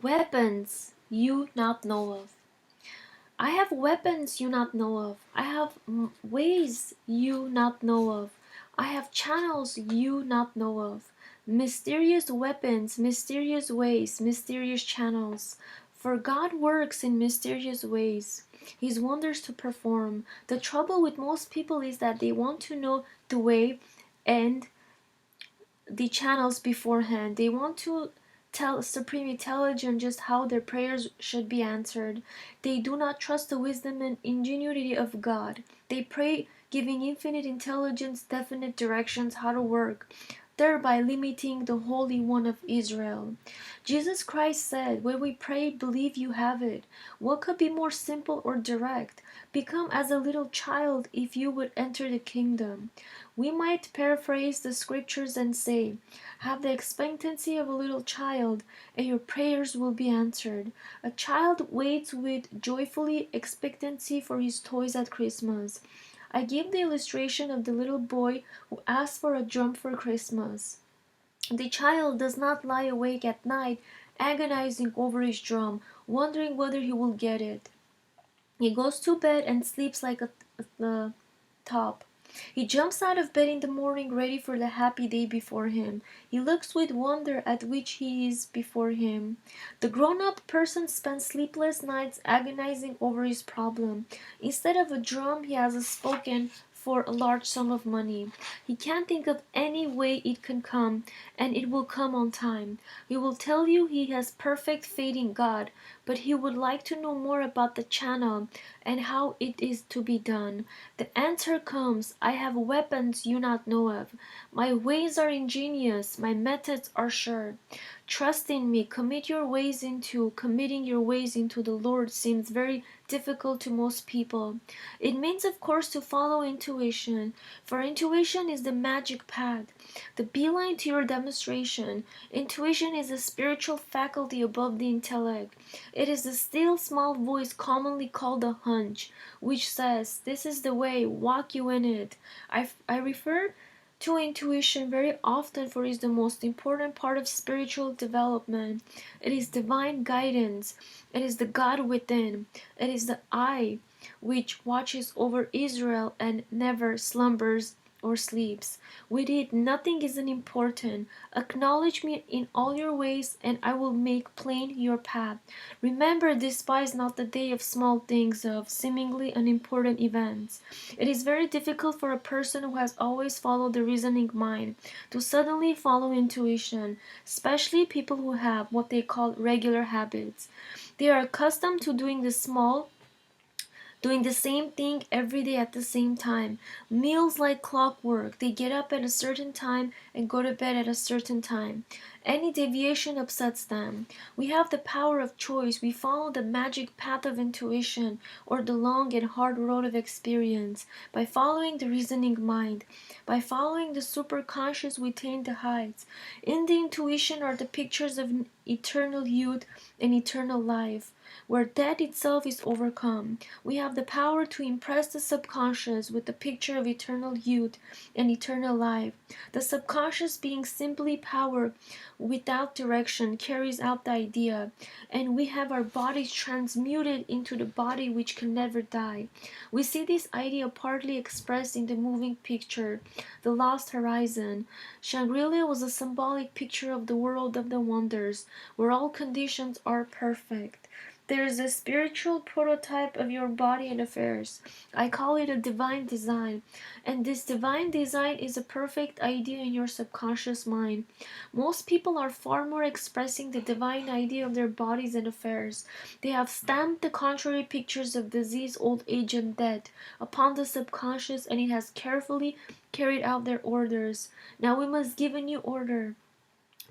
weapons you not know of. I have weapons you not know of. I have ways you not know of. I have channels you not know of. Mysterious weapons, mysterious ways, mysterious channels. For God works in mysterious ways. His wonders to perform. The trouble with most people is that they want to know the way and the channels beforehand. They want to tell Supreme Intelligence just how their prayers should be answered. They do not trust the wisdom and ingenuity of God. They pray giving infinite intelligence definite directions how to work, thereby limiting the Holy One of Israel. Jesus Christ said, when we pray, believe you have it. What could be more simple or direct? Become as a little child if you would enter the kingdom. We might paraphrase the scriptures and say, have the expectancy of a little child, and your prayers will be answered. A child waits with joyfully expectancy for his toys at Christmas. I give the illustration of the little boy who asked for a drum for Christmas. The child does not lie awake at night agonizing over his drum, wondering whether he will get it. He goes to bed and sleeps like a top. He jumps out of bed in the morning ready for the happy day before him. He looks with wonder at which he is before him. The grown-up person spends sleepless nights agonizing over his problem. Instead of a drum, he has a spoken for a large sum of money. He can't think of any way it can come, and it will come on time. He will tell you he has perfect faith in God, but he would like to know more about the channel and how it is to be done. The answer comes, I have weapons you not know of. My ways are ingenious, my methods are sure. Trust in me, committing your ways into the Lord seems very difficult to most people. It means, of course, to follow intuition, for intuition is the magic path, the beeline to your demonstration. Intuition is a spiritual faculty above the intellect. It is the still small voice commonly called a hunch, which says, this is the way, walk you in it. I refer to intuition very often, for it is the most important part of spiritual development. It is divine guidance. It is the God within. It is the eye which watches over Israel and never slumbers or sleeps. With it nothing is unimportant. Acknowledge me in all your ways, and I will make plain your path. Remember, despise not the day of small things, of seemingly unimportant events. It is very difficult for a person who has always followed the reasoning mind to suddenly follow intuition, especially people who have what they call regular habits. They are accustomed to doing the same thing every day at the same time. Meals like clockwork. They get up at a certain time and go to bed at a certain time. Any deviation upsets them. We have the power of choice. We follow the magic path of intuition or the long and hard road of experience. By following the reasoning mind, by following the superconscious, we attain the heights. In the intuition are the pictures of eternal youth and eternal life, where death itself is overcome. We have the power to impress the subconscious with the picture of eternal youth and eternal life. The subconscious, being simply power without direction, carries out the idea, and we have our bodies transmuted into the body which can never die. We see this idea partly expressed in the moving picture, The Lost Horizon. Shangri-La was a symbolic picture of the world of the wonders, where all conditions are perfect. There is a spiritual prototype of your body and affairs. I call it a divine design, and this divine design is a perfect idea in your subconscious mind. Most people are far more expressing the divine idea of their bodies and affairs. They have stamped the contrary pictures of disease, old age, and death upon the subconscious, and it has carefully carried out their orders. Now we must give a new order.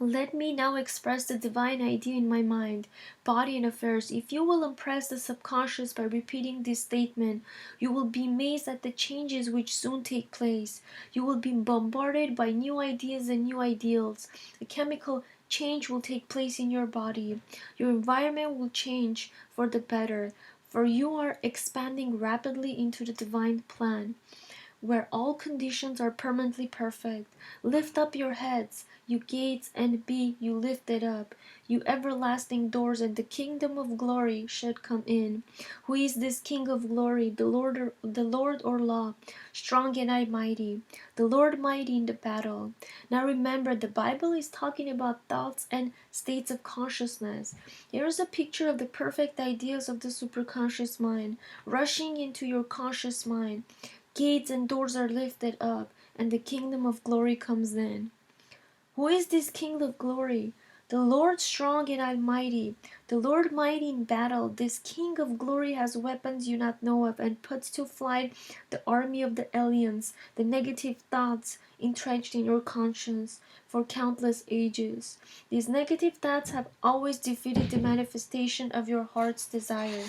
Let me now express the divine idea in my mind, body, and affairs. If you will impress the subconscious by repeating this statement, you will be amazed at the changes which soon take place. You will be bombarded by new ideas and new ideals. A chemical change will take place in your body. Your environment will change for the better, for you are expanding rapidly into the divine plan, where all conditions are permanently perfect. Lift up your heads, you gates, and be you lifted up, you everlasting doors, and the kingdom of glory should come in. Who is this King of glory? The Lord or law, strong and mighty, the Lord mighty in the battle. Now remember, the Bible is talking about thoughts and states of consciousness. Here is a picture of the perfect ideas of the superconscious mind, rushing into your conscious mind. Gates and doors are lifted up, and the kingdom of glory comes in. Who is this King of glory? The Lord strong and almighty, the Lord mighty in battle. This King of glory has weapons you not know of, and puts to flight the army of the aliens, the negative thoughts entrenched in your conscience for countless ages. These negative thoughts have always defeated the manifestation of your heart's desire.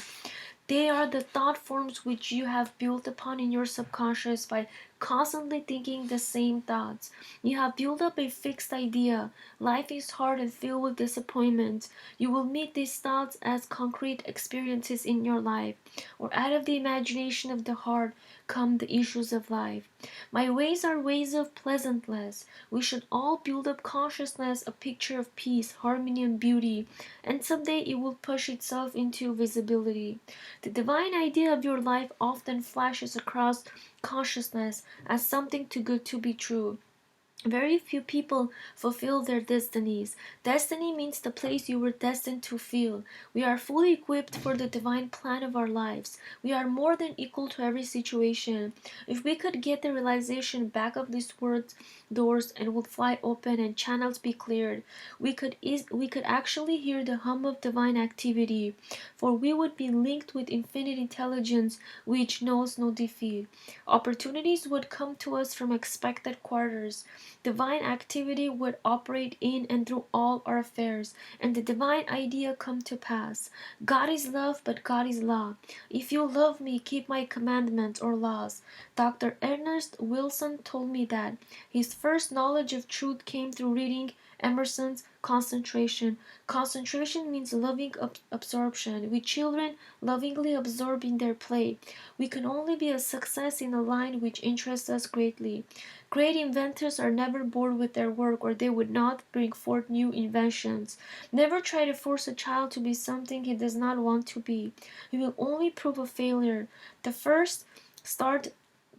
They are the thought forms which you have built upon in your subconscious by constantly thinking the same thoughts. You have built up a fixed idea. Life is hard and filled with disappointment. You will meet these thoughts as concrete experiences in your life, or out of the imagination of the heart come the issues of life. My ways are ways of pleasantness. We should all build up consciousness, a picture of peace, harmony, and beauty, and someday it will push itself into visibility. The divine idea of your life often flashes across consciousness as something too good to be true. Very few people fulfill their destinies. Destiny means the place you were destined to feel. We are fully equipped for the divine plan of our lives. We are more than equal to every situation. If we could get the realization back of these words, doors and would fly open and channels be cleared, we could actually hear the hum of divine activity, for we would be linked with infinite intelligence which knows no defeat. Opportunities would come to us from expected quarters. Divine activity would operate in and through all our affairs, and the divine idea come to pass. God is love, but God is law. If you love me, keep my commandments or laws. Dr. Ernest Wilson told me that his first knowledge of truth came through reading Emerson's Concentration. Concentration means loving absorption. We children lovingly absorb in their play. We can only be a success in a line which interests us greatly. Great inventors are never bored with their work, or they would not bring forth new inventions. Never try to force a child to be something he does not want to be. He will only prove a failure. The first start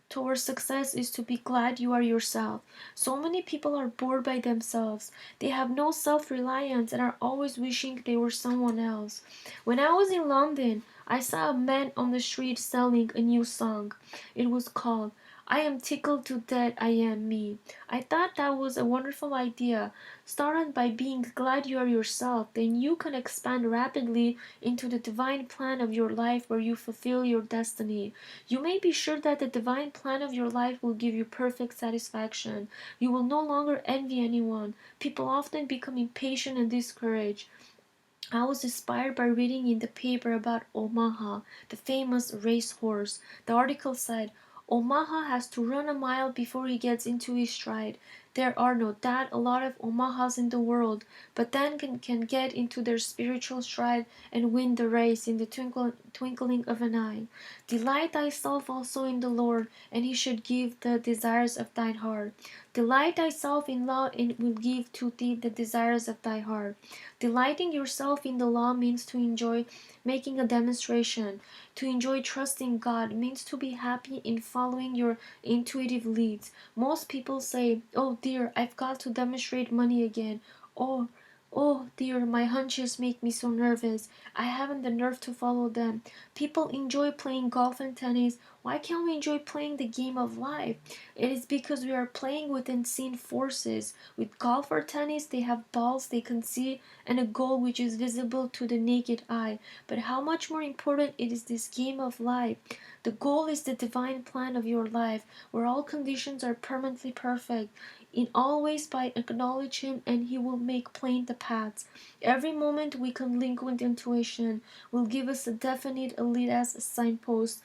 towards success is to be glad you are yourself. So many people are bored by themselves. They have no self-reliance and are always wishing they were someone else. When I was in London, I saw a man on the street selling a new song. It was called I am tickled to death I am me. I thought that was a wonderful idea. Start by being glad you are yourself, then you can expand rapidly into the divine plan of your life where you fulfill your destiny. You may be sure that the divine plan of your life will give you perfect satisfaction. You will no longer envy anyone. People often become impatient and discouraged. I was inspired by reading in the paper about Omaha, the famous racehorse. The article said, Omaha has to run a mile before he gets into his stride. There are no doubt a lot of Omahas in the world, but then can get into their spiritual stride and win the race in the twinkling of an eye. Delight thyself also in the Lord, and he should give the desires of thine heart. Delight thyself in law, and it will give to thee the desires of thy heart. Delighting yourself in the law means to enjoy making a demonstration. To enjoy trusting God means to be happy in following your intuitive leads. Most people say, oh dear, I've got to demonstrate money again. Or, oh dear, my hunches make me so nervous. I haven't the nerve to follow them. People enjoy playing golf and tennis. Why can't we enjoy playing the game of life? It is because we are playing with unseen forces. With golf or tennis, they have balls they can see and a goal which is visible to the naked eye. But how much more important it is this game of life. The goal is the divine plan of your life, where all conditions are permanently perfect. In all ways by acknowledge him, and he will make plain the paths. Every moment we can link with intuition will give us a definite lead as a signpost.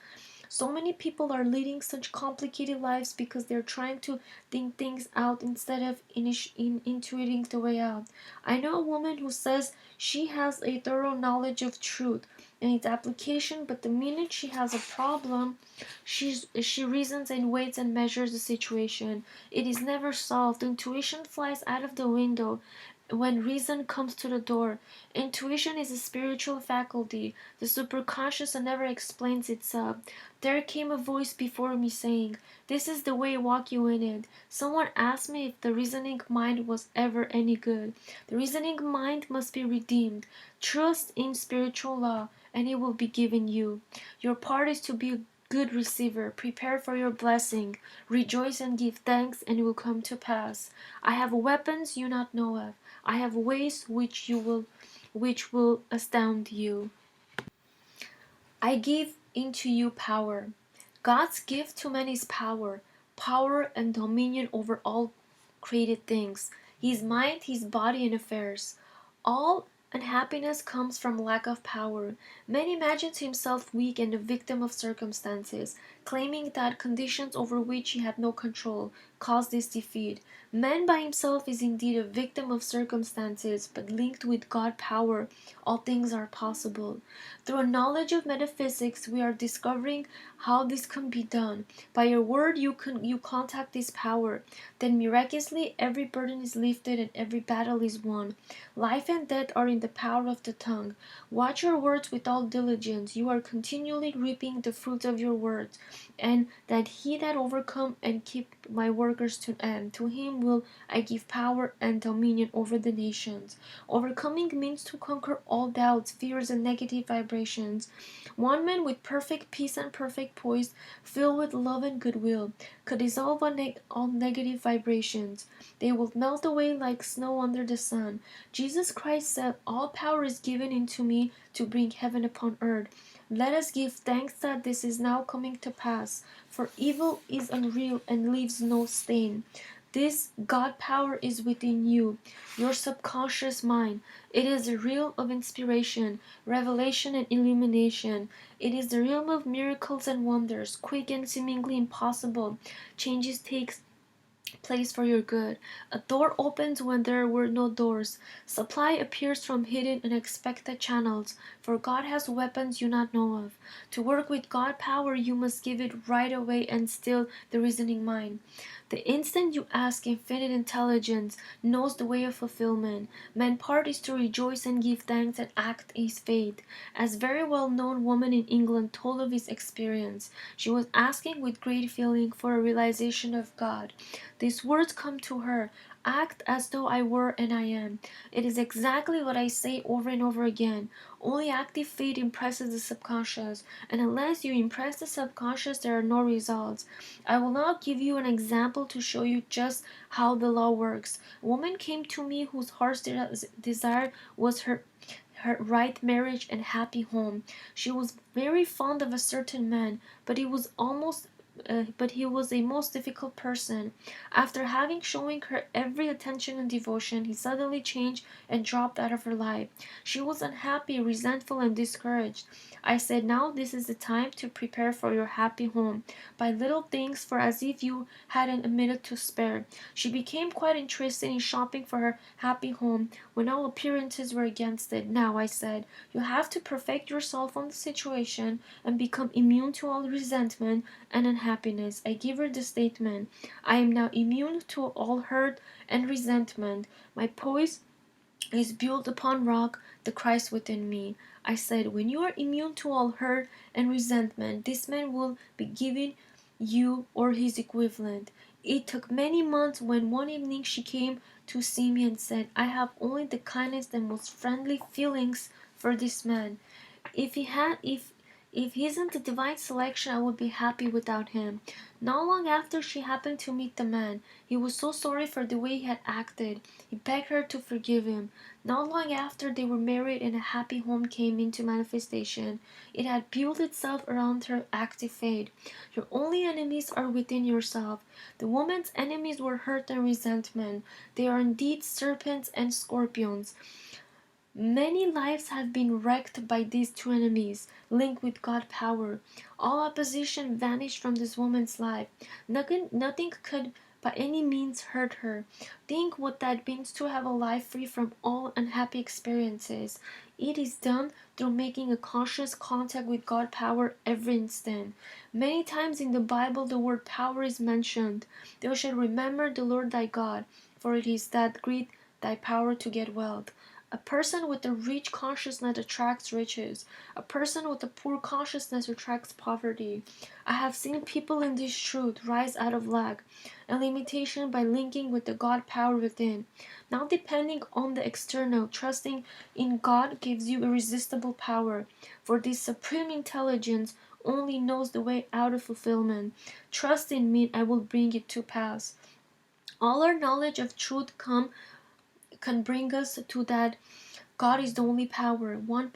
So many people are leading such complicated lives because they're trying to think things out instead of intuiting the way out. I know a woman who says she has a thorough knowledge of truth and its application, but the minute she has a problem, she reasons and waits and measures the situation. It is never solved. Intuition flies out of the window. when reason comes to the door. Intuition is a spiritual faculty. The superconscious never explains itself. There came a voice before me saying, "This is the way, walk you in it." Someone asked me if the reasoning mind was ever any good. The reasoning mind must be redeemed. Trust in spiritual law, and it will be given you. Your part is to be a good receiver. Prepare for your blessing. Rejoice and give thanks, and it will come to pass. I have weapons you not know of. I have ways which will astound you. I give into you power. God's gift to man is power, power and dominion over all created things, his mind, his body and affairs. All unhappiness comes from lack of power. Man imagines himself weak and a victim of circumstances, claiming that conditions over which he had no control caused this defeat. Man by himself is indeed a victim of circumstances, but linked with God power, all things are possible. Through a knowledge of metaphysics, we are discovering how this can be done. By your word, you contact this power. Then miraculously, every burden is lifted and every battle is won. Life and death are in the power of the tongue. Watch your words with all diligence. You are continually reaping the fruit of your words. And that he that overcome and keep my workers to end, to him will I give power and dominion over the nations. Overcoming means to conquer all doubts, fears, and negative vibrations. One man with perfect peace and perfect poise, filled with love and goodwill, could dissolve all negative vibrations. They will melt away like snow under the sun. Jesus Christ said, "All power is given into me to bring heaven upon earth." Let us give thanks that this is now coming to pass, for evil is unreal and leaves no stain. This God power is within you, your subconscious mind. It is the realm of inspiration, revelation, and illumination. It is the realm of miracles and wonders, quick and seemingly impossible. Changes take place for your good. A door opens when there were no doors. Supply appears from hidden unexpected channels, for God has weapons you not know of. To work with God power, you must give it right away and still the reasoning mind. The instant you ask, infinite intelligence knows the way of fulfillment. Man's part is to rejoice and give thanks and act his faith. As very well-known woman in England told of his experience, she was asking with great feeling for a realization of God. These words come to her: "Act as though I were and I am." It is exactly what I say over and over again. Only active faith impresses the subconscious, and unless you impress the subconscious, there are no results. I will now give you an example to show you just how the law works. A woman came to me whose heart's desire was her right marriage and happy home. She was very fond of a certain man, but he was a most difficult person. After having showing her every attention and devotion, he suddenly changed and dropped out of her life. She was unhappy, resentful, and discouraged. I said, "Now this is the time to prepare for your happy home. Buy little things for as if you hadn't a minute to spare." She became quite interested in shopping for her happy home when all appearances were against it. "Now," I said, "you have to perfect yourself on the situation and become immune to all resentment and unhappiness." I give her the statement: "I am now immune to all hurt and resentment. My poise is built upon rock, the Christ within me." I said, "When you are immune to all hurt and resentment, this man will be giving you or his equivalent." It took many months when one evening she came to see me and said, "I have only the kindest and most friendly feelings for this man. If he isn't a divine selection, I would be happy without him." Not long after she happened to meet the man. He was so sorry for the way he had acted. He begged her to forgive him. Not long after they were married and a happy home came into manifestation. It had built itself around her active faith. Your only enemies are within yourself. The woman's enemies were hurt and resentment. They are indeed serpents and scorpions. Many lives have been wrecked by these two enemies, linked with God power. All opposition vanished from this woman's life. Nothing could by any means hurt her. Think what that means to have a life free from all unhappy experiences. It is done through making a conscious contact with God power every instant. Many times in the Bible the word power is mentioned. Thou shalt remember the Lord thy God, for it is that great thy power to get wealth. A person with a rich consciousness attracts riches. A person with a poor consciousness attracts poverty. I have seen people in this truth rise out of lack and limitation by linking with the God power within. Not depending on the external, trusting in God gives you irresistible power. For this supreme intelligence only knows the way out of fulfillment. Trust in me, I will bring it to pass. All our knowledge of truth can bring us to that God is the only power, one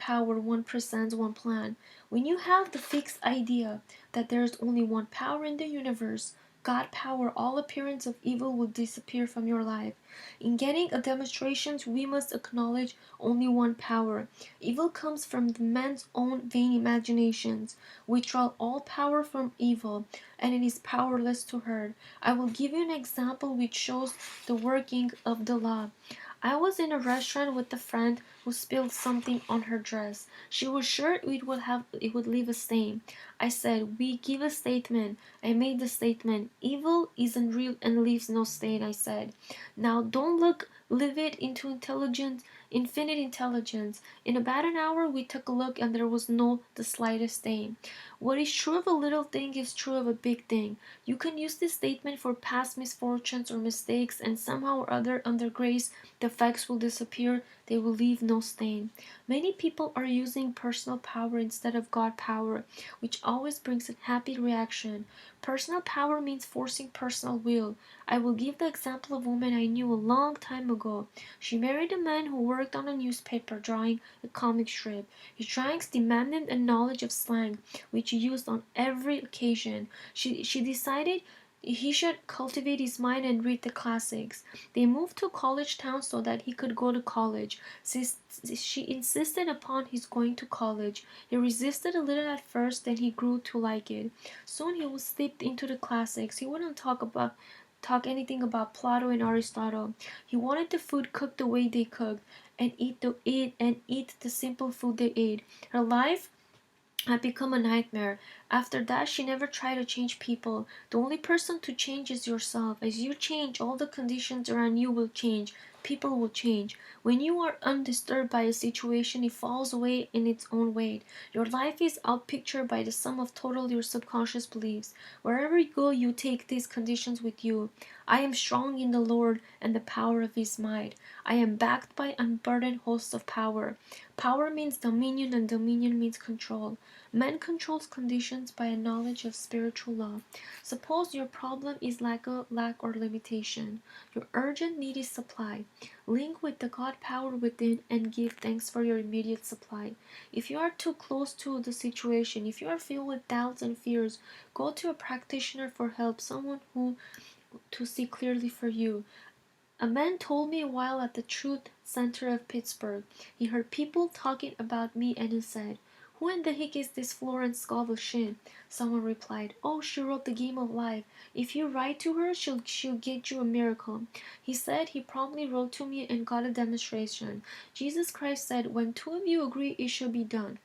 presence, one plan. When you have the fixed idea that there is only one power in the universe, God power, all appearance of evil will disappear from your life. In getting a demonstration, we must acknowledge only one power. Evil comes from the man's own vain imaginations. We draw all power from evil, and it is powerless to hurt. I will give you an example which shows the working of the law. I was in a restaurant with a friend who spilled something on her dress. She was sure it would leave a stain. I said, "We give a statement." I made the statement, "Evil isn't real and leaves no stain," I said. Now don't leave it into infinite intelligence. In about an hour we took a look and there was no the slightest stain. What is true of a little thing is true of a big thing. You can use this statement for past misfortunes or mistakes, and somehow or other, under grace, the effects will disappear. They will leave no stain. Many people are using personal power instead of God power, which always brings a happy reaction. Personal power means forcing personal will. I will give the example of a woman I knew a long time ago. She married a man who worked on a newspaper drawing a comic strip. His drawings demanded a knowledge of slang, which he used on every occasion. She decided he should cultivate his mind and read the classics. They moved to a college town so that he could go to college. She insisted upon his going to college. He resisted a little at first, then he grew to like it. Soon he was slipped into the classics. He wouldn't talk anything about Plato and Aristotle. He wanted the food cooked the way they cooked, and eat the simple food they ate. Her life had become a nightmare. After that, she never tried to change people. The only person to change is yourself. As you change, all the conditions around you will change. People will change. When you are undisturbed by a situation, it falls away in its own weight. Your life is outpictured by the sum of total your subconscious beliefs. Wherever you go, you take these conditions with you. I am strong in the Lord and the power of his might. I am backed by unburdened hosts of power. Power means dominion, and dominion means control. Man controls conditions by a knowledge of spiritual law. Suppose your problem is lack or limitation. Your urgent need is supply. Link with the God power within and give thanks for your immediate supply. If you are too close to the situation, if you are filled with doubts and fears, go to a practitioner for help, someone who to see clearly for you. A man told me while at the Truth Center of Pittsburgh. He heard people talking about me and he said, "Who in the heck is this Florence Scovel Shinn?" Someone replied, "Oh, she wrote The Game of Life. If you write to her, she'll get you a miracle." He said he promptly wrote to me and got a demonstration. Jesus Christ said, "When two of you agree, it shall be done."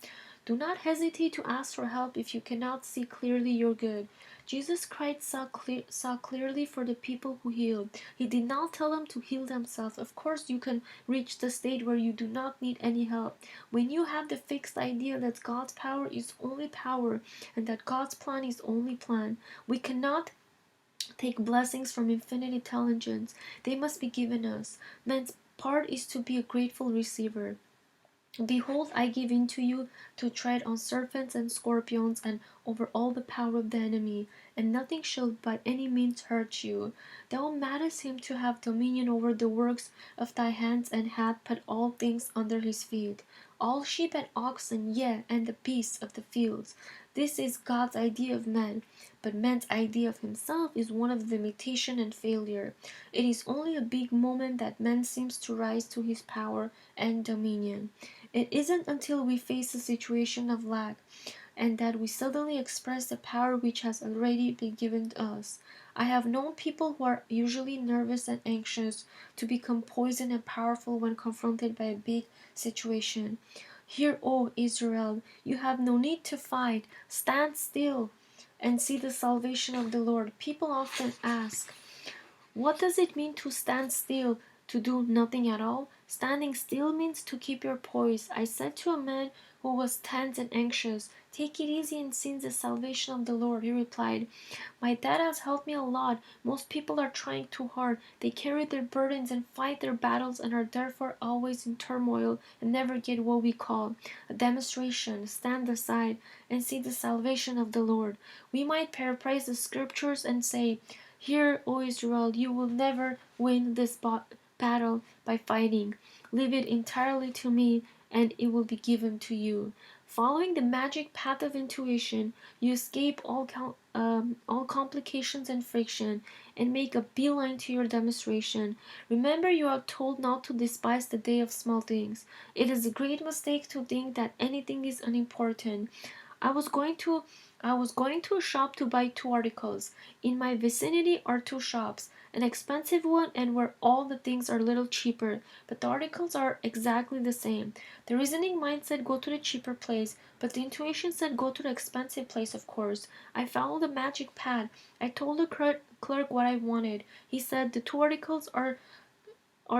Do not hesitate to ask for help if you cannot see clearly your good. Jesus Christ saw clearly for the people who healed. He did not tell them to heal themselves. Of course, you can reach the state where you do not need any help. When you have the fixed idea that God's power is only power and that God's plan is only plan, we cannot take blessings from infinite intelligence. They must be given us. Man's part is to be a grateful receiver. Behold, I give unto you to tread on serpents and scorpions, and over all the power of the enemy, and nothing shall by any means hurt you. Thou madest him to have dominion over the works of thy hands, and hath put all things under his feet, all sheep and oxen, yea, and the beasts of the fields. This is God's idea of man, but man's idea of himself is one of limitation and failure. It is only a big moment that man seems to rise to his power and dominion. It isn't until we face a situation of lack and that we suddenly express the power which has already been given to us. I have known people who are usually nervous and anxious to become poisoned and powerful when confronted by a big situation. Hear, O Israel, you have no need to fight. Stand still and see the salvation of the Lord. People often ask, what does it mean to stand still? to do nothing at all? Standing still means to keep your poise. I said to a man who was tense and anxious, "Take it easy and sing the salvation of the Lord." He replied, "My dad has helped me a lot. Most people are trying too hard. They carry their burdens and fight their battles and are therefore always in turmoil and never get what we call a demonstration. Stand aside and see the salvation of the Lord." We might paraphrase the scriptures and say, "Hear, O Israel, you will never win this battle by fighting. Leave it entirely to me, and it will be given to you." Following the magic path of intuition, you escape all complications and friction, and make a beeline to your demonstration. Remember, you are told not to despise the day of small things. It is a great mistake to think that anything is unimportant. I was going to a shop to buy 2 articles. In my vicinity are 2 shops, an expensive one and where all the things are a little cheaper, but the articles are exactly the same. The reasoning mind said go to the cheaper place, but the intuition said go to the expensive place, of course. I followed the magic path. I told the clerk what I wanted. He said the 2 articles are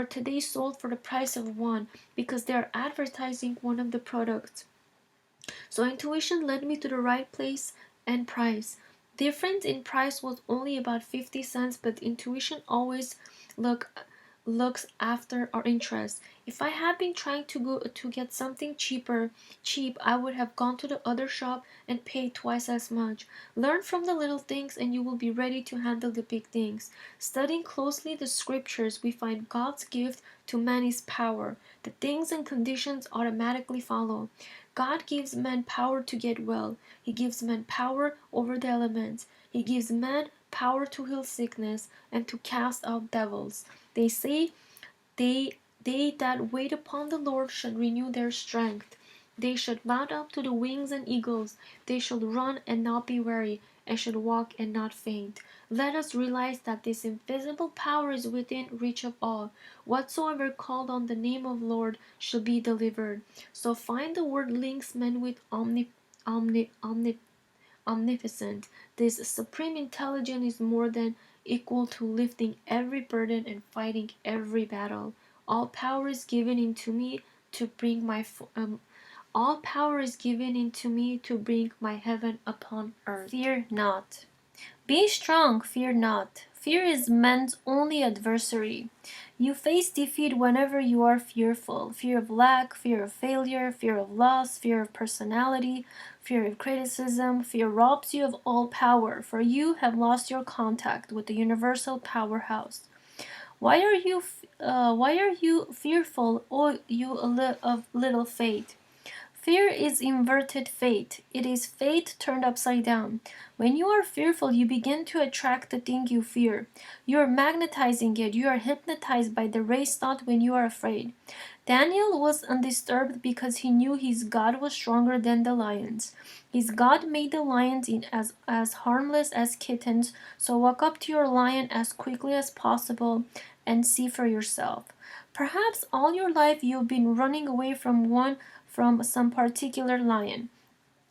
today sold for the price of one because they are advertising one of the products. So intuition led me to the right place and price. Difference in price was only about 50 cents, but intuition always look looks after our interests. If I had been trying to go to get something cheap, I would have gone to the other shop and paid twice as much. Learn from the little things and you will be ready to handle the big things. Studying closely the scriptures, we find God's gift to man is power. The things and conditions automatically follow. God gives man power to get well. He gives man power over the elements. He gives man power to heal sickness and to cast out devils. They say they that wait upon the Lord shall renew their strength. They shall mount up to the wings and eagles. They shall run and not be weary, and shall walk and not faint. Let us realize that this invisible power is within reach of all. Whatsoever called on the name of Lord shall be delivered. So find the word links men with omnipotent. This supreme intelligence is more than equal to lifting every burden and fighting every battle. All power is given into me to bring my all power is given into me to bring my heaven upon earth. Fear not. Be strong, fear not. Fear is man's only adversary. You face defeat whenever you are fearful. Fear of lack, fear of failure, fear of loss, fear of personality, fear of criticism. Fear robs you of all power, for you have lost your contact with the universal powerhouse. Why are you fearful, O you of little faith? Fear is inverted fate. It is fate turned upside down. When you are fearful, you begin to attract the thing you fear. You are magnetizing it. You are hypnotized by the race thought when you are afraid. Daniel was undisturbed because he knew his God was stronger than the lions. His God made the lions as harmless as kittens, so walk up to your lion as quickly as possible and see for yourself. Perhaps all your life you've been running away from some particular lion.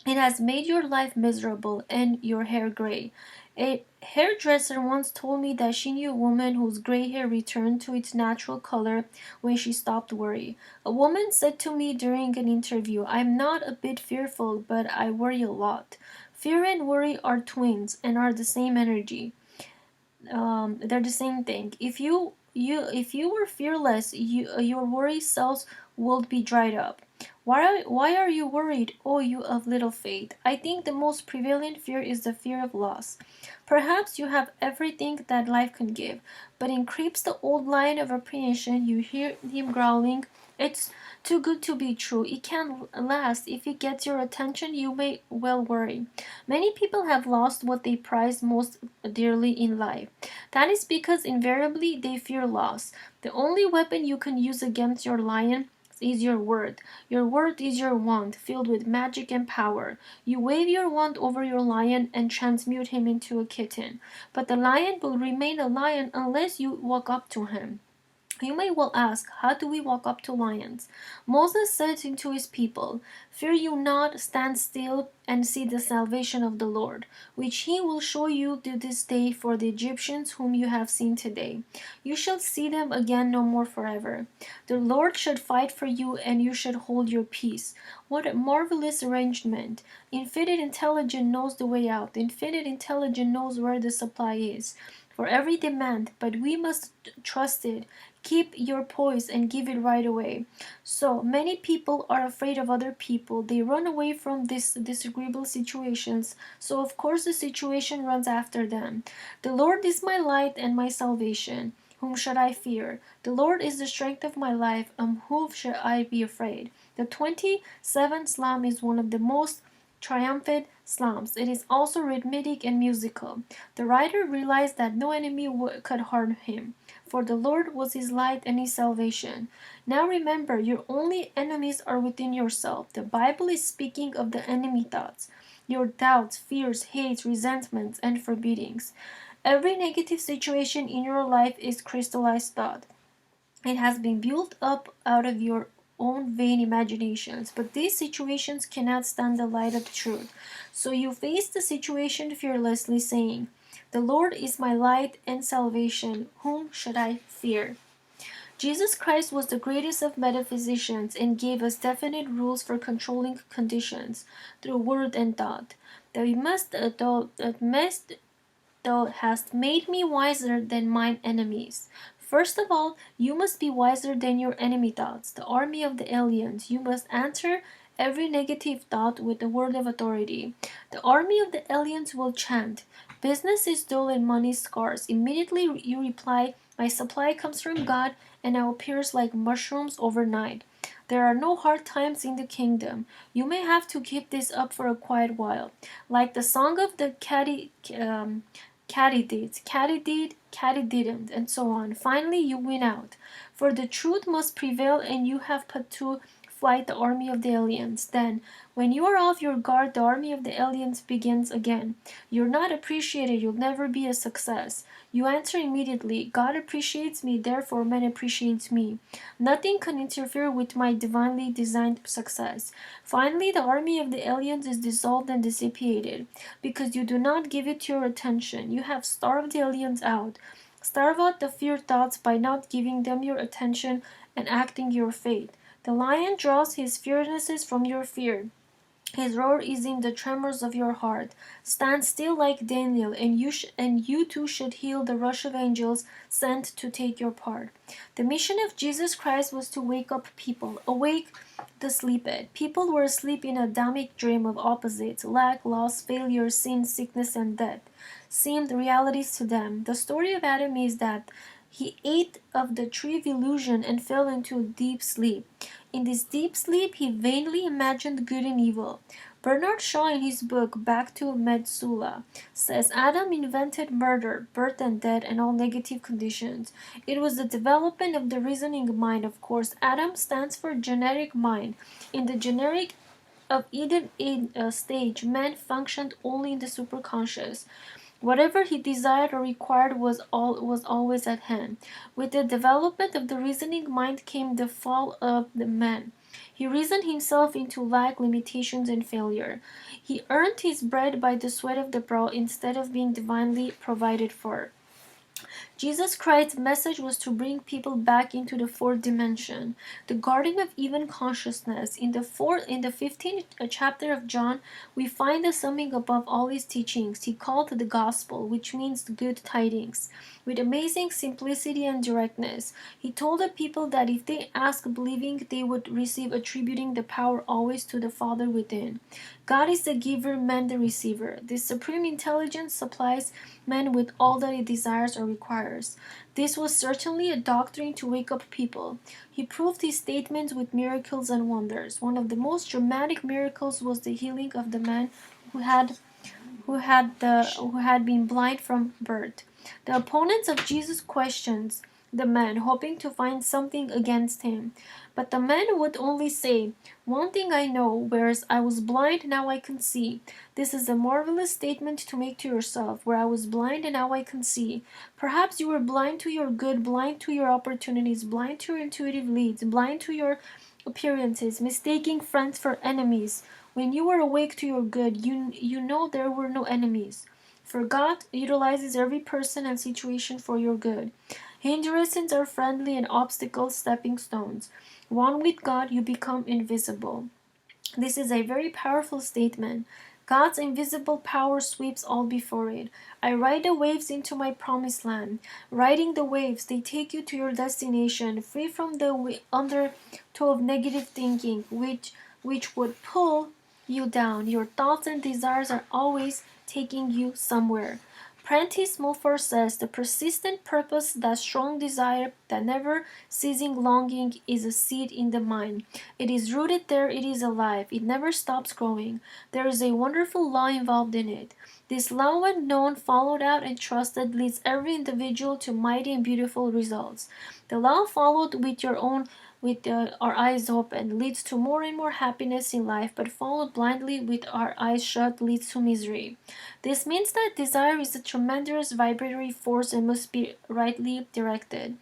It has made your life miserable and your hair gray. A hairdresser once told me that she knew a woman whose gray hair returned to its natural color when she stopped worry. A woman said to me during an interview, "I'm not a bit fearful, but I worry a lot." Fear and worry are twins and are the same energy. They're the same thing. If you were fearless, your worry cells would be dried up. Why are you worried, oh you of little faith? I think the most prevalent fear is the fear of loss. Perhaps you have everything that life can give, but in creeps the old lion of apprehension. You hear him growling, "It's too good to be true. It can't last. If it gets your attention, you may well worry." Many people have lost what they prize most dearly in life. That is because invariably they fear loss. The only weapon you can use against your lion is your word. Your word is your wand, filled with magic and power. You wave your wand over your lion and transmute him into a kitten. But the lion will remain a lion unless you walk up to him. You may well ask, how do we walk up to lions? Moses said to his people, "Fear you not, stand still and see the salvation of the Lord, which he will show you to this day. For the Egyptians whom you have seen today, you shall see them again no more forever. The Lord should fight for you, and you should hold your peace." What a marvelous arrangement! Infinite intelligence knows the way out. Infinite intelligence knows where the supply is for every demand, but we must trust it. Keep your poise and give it right away. So many people are afraid of other people. They run away from these disagreeable situations. So of course the situation runs after them. The Lord is my light and my salvation. Whom should I fear? The Lord is the strength of my life. Whom should I be afraid? The 27th Psalm is one of the most triumphant psalms. It is also rhythmic and musical. The writer realized that no enemy could harm him, for the Lord was his light and his salvation. Now remember, your only enemies are within yourself. The Bible is speaking of the enemy thoughts, your doubts, fears, hates, resentments, and forbiddings. Every negative situation in your life is crystallized thought. It has been built up out of your own vain imaginations, but these situations cannot stand the light of truth. So you face the situation fearlessly, saying, "The Lord is my light and salvation. Whom should I fear?" Jesus Christ was the greatest of metaphysicians and gave us definite rules for controlling conditions through word and thought. Thou hast made me wiser than mine enemies. First of all, you must be wiser than your enemy thoughts, the army of the aliens. You must answer every negative thought with a word of authority. The army of the aliens will chant, "Business is dull and money scarce." Immediately you reply, "My supply comes from God, and now appears like mushrooms overnight." There are no hard times in the kingdom. You may have to keep this up for a quiet while. Like the song of the Catty did, Catty didn't, and so on. Finally, you win out. For the truth must prevail, and you have put to flight the army of the aliens. Then, when you are off your guard, the army of the aliens begins again. You're not appreciated, you'll never be a success. You answer immediately, "God appreciates me, therefore man appreciates me. Nothing can interfere with my divinely designed success." Finally, the army of the aliens is dissolved and dissipated, because you do not give it your attention. You have starved the aliens out. Starve out the fear thoughts by not giving them your attention and acting your fate. The lion draws his fiercenesses from your fear. His roar is in the tremors of your heart. Stand still like Daniel, and you too should heal the rush of angels sent to take your part. The mission of Jesus Christ was to wake up people, awake the sleeped. People were asleep in a Adamic dream of opposites. Lack, loss, failure, sin, sickness, and death seemed realities to them. The story of Adam is that he ate of the tree of illusion and fell into a deep sleep. In this deep sleep, he vainly imagined good and evil. Bernard Shaw, in his book Back to Methuselah, says Adam invented murder, birth and death, and all negative conditions. It was the development of the reasoning mind, of course. Adam stands for genetic mind. In the generic of Eden stage, man functioned only in the superconscious. Whatever he desired or required was always at hand. With the development of the reasoning mind came the fall of the man. He reasoned himself into lack, limitations, and failure. He earned his bread by the sweat of the brow instead of being divinely provided for. Jesus Christ's message was to bring people back into the fourth dimension, the Garden of Eden consciousness. In the 15th chapter of John, we find the summing above all his teachings. He called the gospel, which means the good tidings, with amazing simplicity and directness. He told the people that if they asked believing, they would receive, attributing the power always to the Father within. God is the giver, man the receiver. This supreme intelligence supplies man with all that he desires or requires. This was certainly a doctrine to wake up people. He proved his statements with miracles and wonders. One of the most dramatic miracles was the healing of the man who had been blind from birth. The opponents of Jesus' questions the man, hoping to find something against him. But the man would only say, "One thing I know, whereas I was blind, now I can see." This is a marvelous statement to make to yourself, where I was blind and now I can see. Perhaps you were blind to your good, blind to your opportunities, blind to your intuitive leads, blind to your appearances, mistaking friends for enemies. When you were awake to your good, you know there were no enemies. For God utilizes every person and situation for your good. Hindrances are friendly and obstacles stepping stones. One with God, you become invisible. This is a very powerful statement. God's invisible power sweeps all before it. I ride the waves into my promised land. Riding the waves, they take you to your destination, free from the undertow of negative thinking, which would pull you down. Your thoughts and desires are always taking you somewhere. Prentice Mulford says the persistent purpose, that strong desire, that never ceasing longing is a seed in the mind. It is rooted there, it is alive, it never stops growing. There is a wonderful law involved in it. This law, when known, followed out, and trusted, leads every individual to mighty and beautiful results. The law followed with our eyes open leads to more and more happiness in life, but followed blindly with our eyes shut leads to misery. This means that desire is a tremendous vibratory force and must be rightly directed.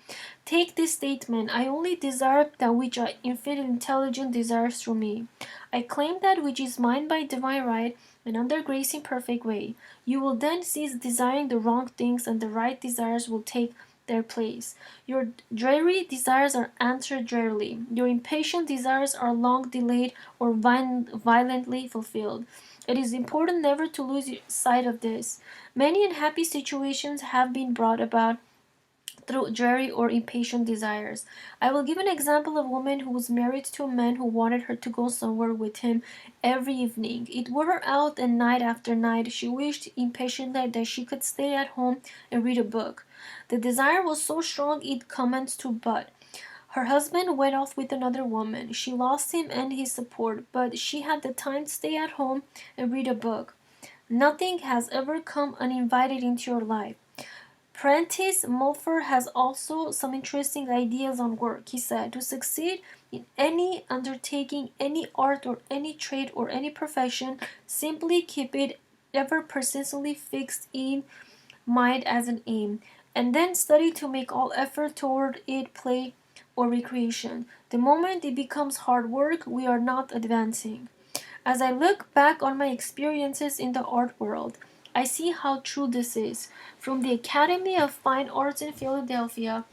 Take this statement: I only desire that which infinite intelligence desires through me. I claim that which is mine by divine right and under grace in perfect way. You will then cease desiring the wrong things, and the right desires will take their place. Your dreary desires are answered drearily. Your impatient desires are long delayed or violently fulfilled. It is important never to lose sight of this. Many unhappy situations have been brought about through dreary or impatient desires. I will give an example of a woman who was married to a man who wanted her to go somewhere with him every evening. It wore her out, and night after night she wished impatiently that she could stay at home and read a book. The desire was so strong it commenced to bud. Her husband went off with another woman. She lost him and his support, but she had the time to stay at home and read a book. Nothing has ever come uninvited into your life. Prentice Mulford has also some interesting ideas on work. He said, to succeed in any undertaking, any art or any trade or any profession, simply keep it ever persistently fixed in mind as an aim, and then study to make all effort toward it play or recreation. The moment it becomes hard work, we are not advancing. As I look back on my experiences in the art world, I see how true this is. From the Academy of Fine Arts in Philadelphia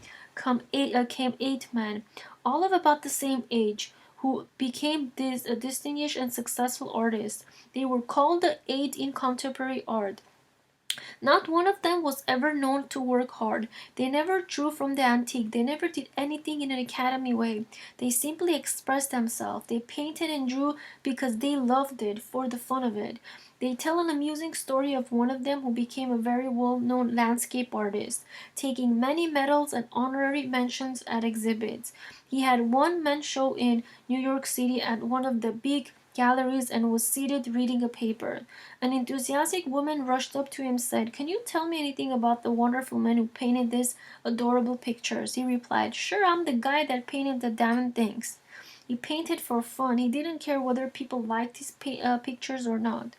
came 8 men, all of about the same age, who became distinguished and successful artists. They were called the 8 in contemporary art. Not one of them was ever known to work hard. They never drew from the antique. They never did anything in an academy way. They simply expressed themselves. They painted and drew because they loved it, for the fun of it. They tell an amusing story of one of them who became a very well-known landscape artist, taking many medals and honorary mentions at exhibits. He had one man show in New York City at one of the big galleries and was seated reading a paper. An enthusiastic woman rushed up to him and said, "Can you tell me anything about the wonderful man who painted these adorable pictures?" He replied, "Sure, I'm the guy that painted the damn things." He painted for fun. He didn't care whether people liked his pictures or not.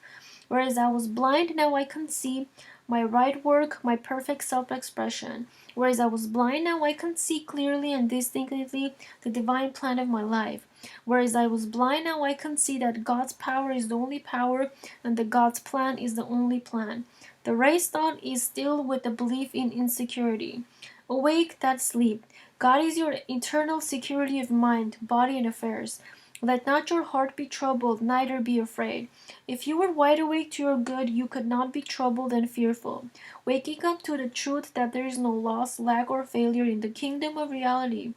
Whereas I was blind, now I can see my right work, my perfect self-expression. Whereas I was blind, now I can see clearly and distinctly the divine plan of my life. Whereas I was blind, now I can see that God's power is the only power and that God's plan is the only plan. The race on is still with the belief in insecurity. Awake that sleep. God is your eternal security of mind, body, and affairs. Let not your heart be troubled, neither be afraid. If you were wide awake to your good, you could not be troubled and fearful. Waking up to the truth that there is no loss, lack, or failure in the kingdom of reality.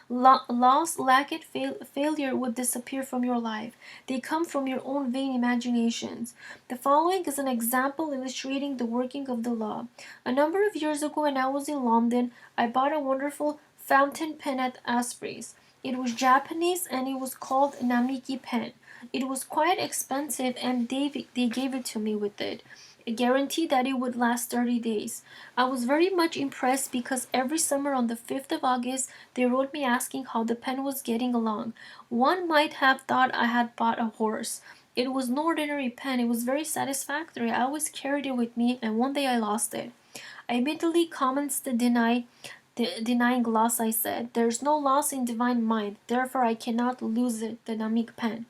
Loss, lack, and failure would disappear from your life. They come from your own vain imaginations. The following is an example illustrating the working of the law. A number of years ago, when I was in London, I bought a wonderful fountain pen at Asprey's. It was Japanese and it was called Namiki pen. It was quite expensive and they gave it to me with it. a guarantee that it would last 30 days. I was very much impressed because every summer on the 5th of August, they wrote me asking how the pen was getting along. One might have thought I had bought a horse. It was no ordinary pen. It was very satisfactory. I always carried it with me, and one day I lost it. I immediately commenced to denying loss. I said, "There's no loss in divine mind, therefore I cannot lose it, the Namik pen.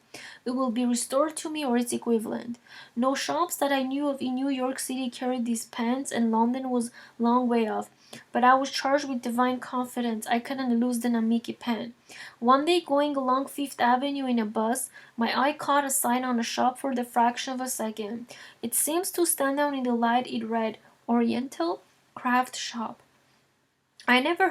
It will be restored to me or its equivalent." No shops that I knew of in New York City carried these pens, and London was a long way off. But I was charged with divine confidence. I couldn't lose the Namiki pen. One day, going along Fifth Avenue in a bus, my eye caught a sign on a shop for the fraction of a second. It seems to stand out in the light. It read, "Oriental Craft Shop." I never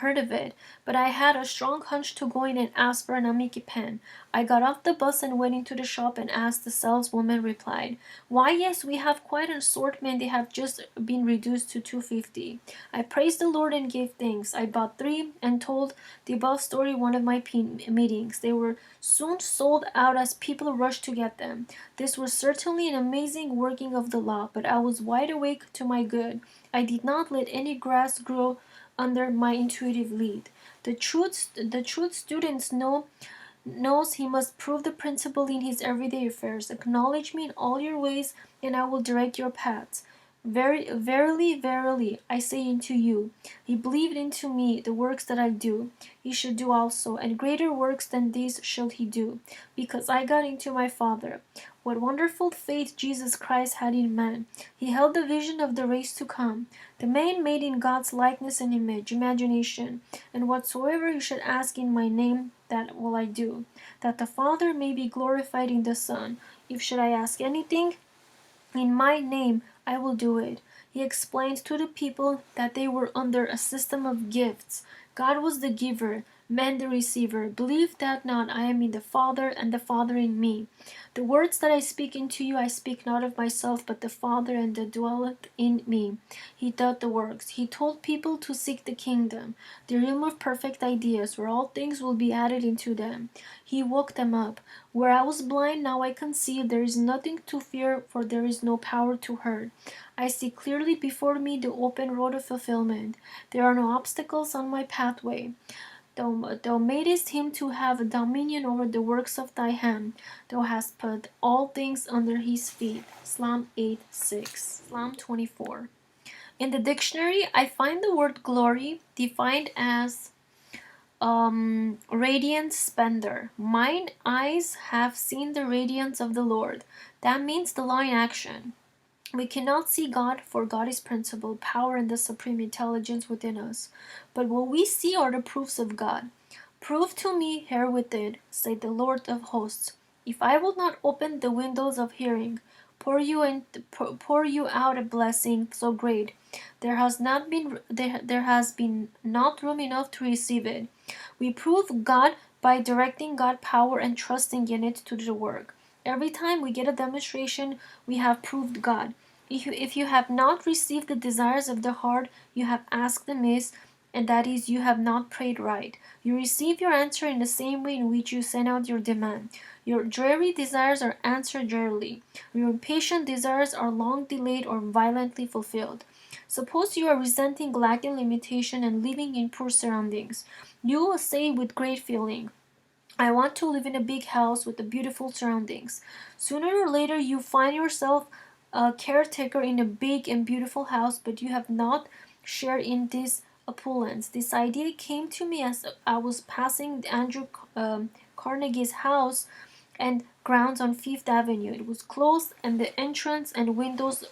heard of it, but I had a strong hunch to go in and ask for an Amiki pen. I got off the bus and went into the shop and asked. The saleswoman replied, "Why, yes, we have quite an assortment. They have just been reduced to $2.50. I praised the Lord and gave thanks. I bought 3 and told the above story one of my meetings. They were soon sold out as people rushed to get them. This was certainly an amazing working of the law, but I was wide awake to my good. I did not let any grass grow under my intuitive lead. The truth students knows he must prove the principle in his everyday affairs. Acknowledge me in all your ways, and I will direct your paths. Verily, verily, I say unto you, he believed into me the works that I do, he should do also, and greater works than these shall he do, because I got into my Father. What wonderful faith Jesus Christ had in man! He held the vision of the race to come, the man made in God's likeness and imagination, and whatsoever you should ask in my name, that will I do, that the Father may be glorified in the Son. If should I ask anything in my name, I will do it." He explained to the people that they were under a system of gifts. God was the giver, man the receiver. Believe that not. I am in the Father, and the Father in me. The words that I speak unto you, I speak not of myself, but the Father and that dwelleth in me. He doth the works. He told people to seek the kingdom, the realm of perfect ideas, where all things will be added into them. He woke them up. Where I was blind, now I can see. There is nothing to fear, for there is no power to hurt. I see clearly before me the open road of fulfillment. There are no obstacles on my pathway. Thou madest him to have dominion over the works of thy hand. Thou hast put all things under his feet. Psalm 8:6. Psalm 24. In the dictionary, I find the word glory defined as radiant splendor. Mine eyes have seen the radiance of the Lord. That means the law in action. We cannot see God, for God is principle, power, and the supreme intelligence within us. But what we see are the proofs of God. "Prove to me herewith, said the Lord of hosts, if I will not open the windows of hearing, pour you out a blessing so great, there has been not room enough to receive it." We prove God by directing God's power and trusting in it to do the work. Every time we get a demonstration, we have proved God. If you have not received the desires of the heart, you have asked amiss, and that is, you have not prayed right. You receive your answer in the same way in which you send out your demand. Your dreary desires are answered drearily. Your impatient desires are long delayed or violently fulfilled. Suppose you are resenting, lacking limitation, and living in poor surroundings. You will say with great feeling, "I want to live in a big house with the beautiful surroundings." Sooner or later you find yourself a caretaker in a big and beautiful house, but you have not shared in this opulence. This idea came to me as I was passing Andrew Carnegie's house and grounds on Fifth Avenue. It was closed and the entrance and windows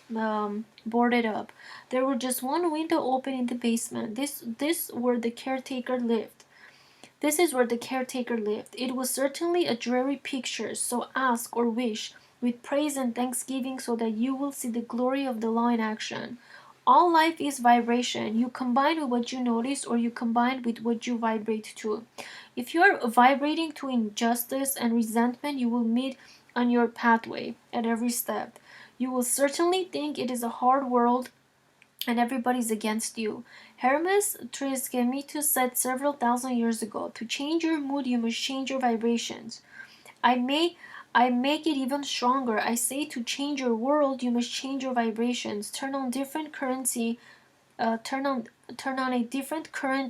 boarded up. There were just one window open in the basement. This where the caretaker lived. This is where the caretaker lived. It was certainly a dreary picture, so ask or wish with praise and thanksgiving so that you will see the glory of the law in action. All life is vibration. You combine with what you notice, or you combine with what you vibrate to. If you are vibrating to injustice and resentment, you will meet on your pathway at every step. You will certainly think it is a hard world and everybody's against you. Hermes Trismegistus said several thousand years ago, "To change your mood, you must change your vibrations." I may I make it even stronger. I say to change your world, you must change your vibrations. Turn on a different current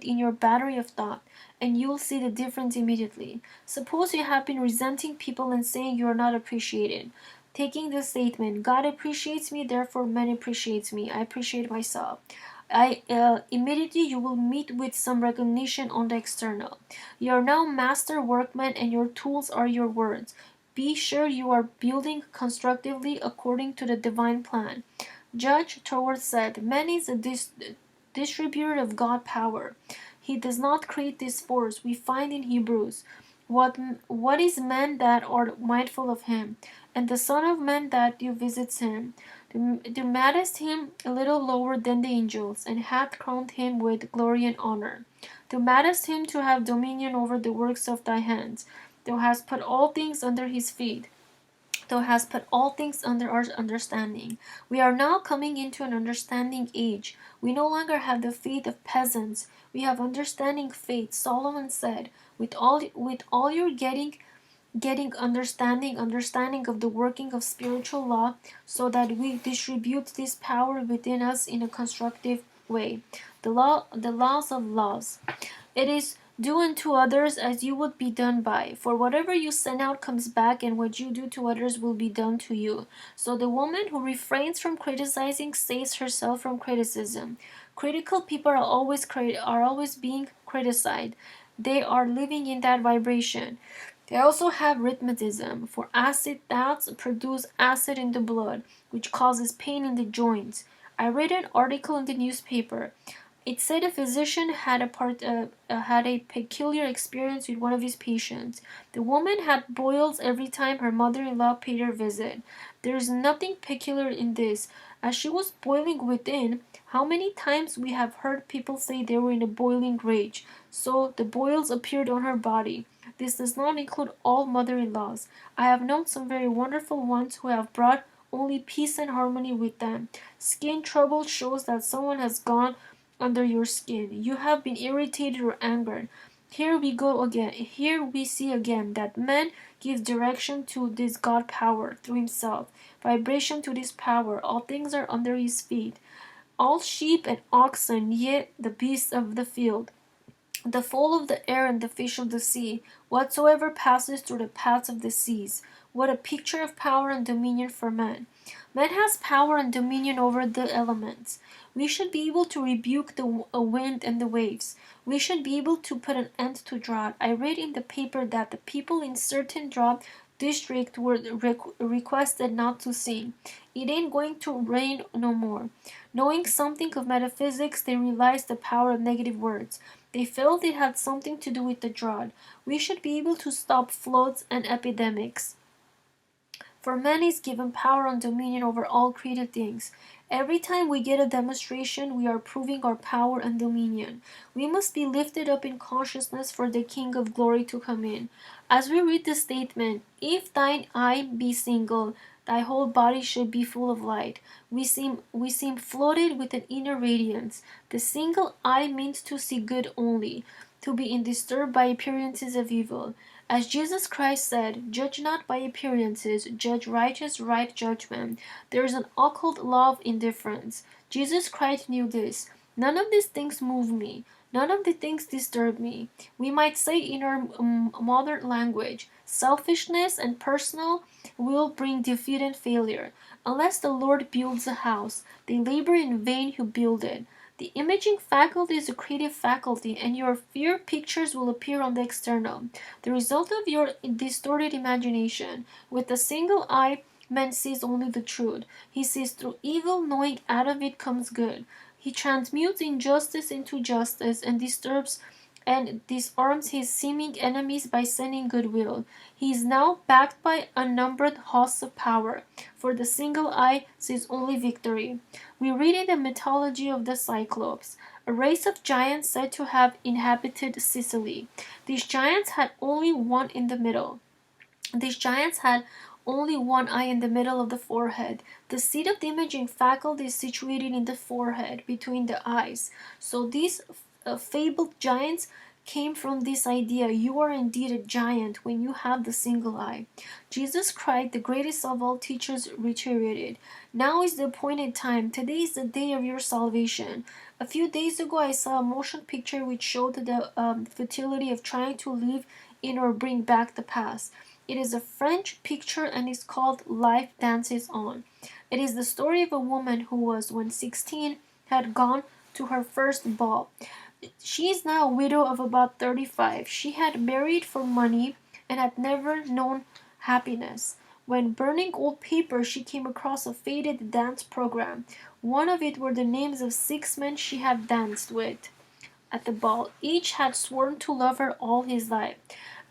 in your battery of thought, and you'll see the difference immediately. Suppose you have been resenting people and saying you are not appreciated. Taking the statement, God appreciates me, therefore man appreciates me. I appreciate myself. Immediately you will meet with some recognition on the external. You are now master workman, and your tools are your words. Be sure you are building constructively according to the divine plan. Judge Torward said, "Man is a distributor of God power. He does not create this force." We find in Hebrews, what is man that art mindful of him, and the Son of Man that you visits him? Thou madest him a little lower than the angels, and hath crowned him with glory and honor. Thou madest him to have dominion over the works of thy hands. Thou hast put all things under his feet. Thou hast put all things under our understanding. We are now coming into an understanding age. We no longer have the faith of peasants. We have understanding faith. Solomon said, with all you're getting understanding of the working of spiritual law, so that we distribute this power within us in a constructive way. The laws of laws. It is do unto others as you would be done by. For whatever you send out comes back, and what you do to others will be done to you. So the woman who refrains from criticizing saves herself from criticism. Critical people are always being criticized. They are living in that vibration. They also have rheumatism, for acid thoughts produce acid in the blood, which causes pain in the joints. I read an article in the newspaper. It said a physician had a peculiar experience with one of his patients. The woman had boils every time her mother-in-law paid her visit. There is nothing peculiar in this. As she was boiling within, how many times we have heard people say they were in a boiling rage, so the boils appeared on her body. This does not include all mother-in-laws. I have known some very wonderful ones who have brought only peace and harmony with them. Skin trouble shows that someone has gone under your skin. You have been irritated or angered. Here we go again. Here we see again that man gives direction to this God power through himself, vibration to this power. All things are under his feet. All sheep and oxen, yet the beasts of the field, the fowl of the air and the fish of the sea, whatsoever passes through the paths of the seas. What a picture of power and dominion for man. Man has power and dominion over the elements. We should be able to rebuke the wind and the waves. We should be able to put an end to drought. I read in the paper that the people in certain drought district were requested not to sing. It ain't going to rain no more. Knowing something of metaphysics, they realized the power of negative words. They felt it had something to do with the drought. We should be able to stop floods and epidemics. For man is given power and dominion over all created things. Every time we get a demonstration, we are proving our power and dominion. We must be lifted up in consciousness for the King of glory to come in. As we read the statement, if thine eye be single, thy whole body should be full of light. We seem flooded with an inner radiance. The single eye means to see good only, to be undisturbed by appearances of evil. As Jesus Christ said, "Judge not by appearances, judge righteous right judgment." There is an occult law of indifference. Jesus Christ knew this. None of these things move me. None of the things disturb me. We might say in our modern language, selfishness and personal will bring defeat and failure. Unless the Lord builds a house, they labor in vain who build it. The imaging faculty is a creative faculty, and your fear pictures will appear on the external, the result of your distorted imagination. With a single eye, man sees only the truth. He sees through evil, knowing out of it comes good. He transmutes injustice into justice, and disturbs and disarms his seeming enemies by sending goodwill. He is now backed by unnumbered hosts of power, for the single eye sees only victory. We read in the mythology of the Cyclopes, a race of giants said to have inhabited Sicily. These giants had only one in the middle. These giants had only one eye in the middle of the forehead. The seat of the imaging faculty is situated in the forehead, between the eyes. So these fabled giants came from this idea. You are indeed a giant when you have the single eye. Jesus cried, the greatest of all teachers reiterated. Now is the appointed time. Today is the day of your salvation. A few days ago, I saw a motion picture which showed the futility of trying to live in or bring back the past. It is a French picture and is called Life Dances On. It is the story of a woman who was, when 16, had gone to her first ball. She is now a widow of about 35. She had married for money and had never known happiness. When burning old paper, she came across a faded dance program. One of it were the names of 6 men she had danced with at the ball. Each had sworn to love her all his life.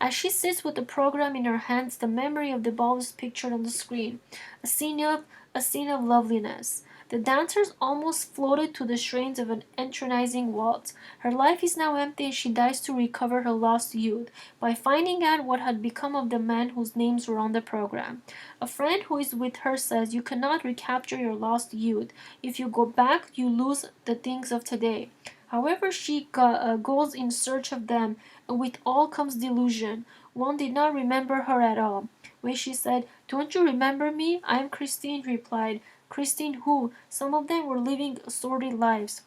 As she sits with the program in her hands, the memory of the ball is pictured on the screen. A scene of loveliness. The dancers almost floated to the strains of an entrancing waltz. Her life is now empty and she dies to recover her lost youth by finding out what had become of the men whose names were on the program. A friend who is with her says you cannot recapture your lost youth. If you go back, you lose the things of today. However, she goes in search of them, and with all comes delusion. One did not remember her at all. When she said, "Don't you remember me? I am Christine," replied. Christine who? Some of them were living sordid lives.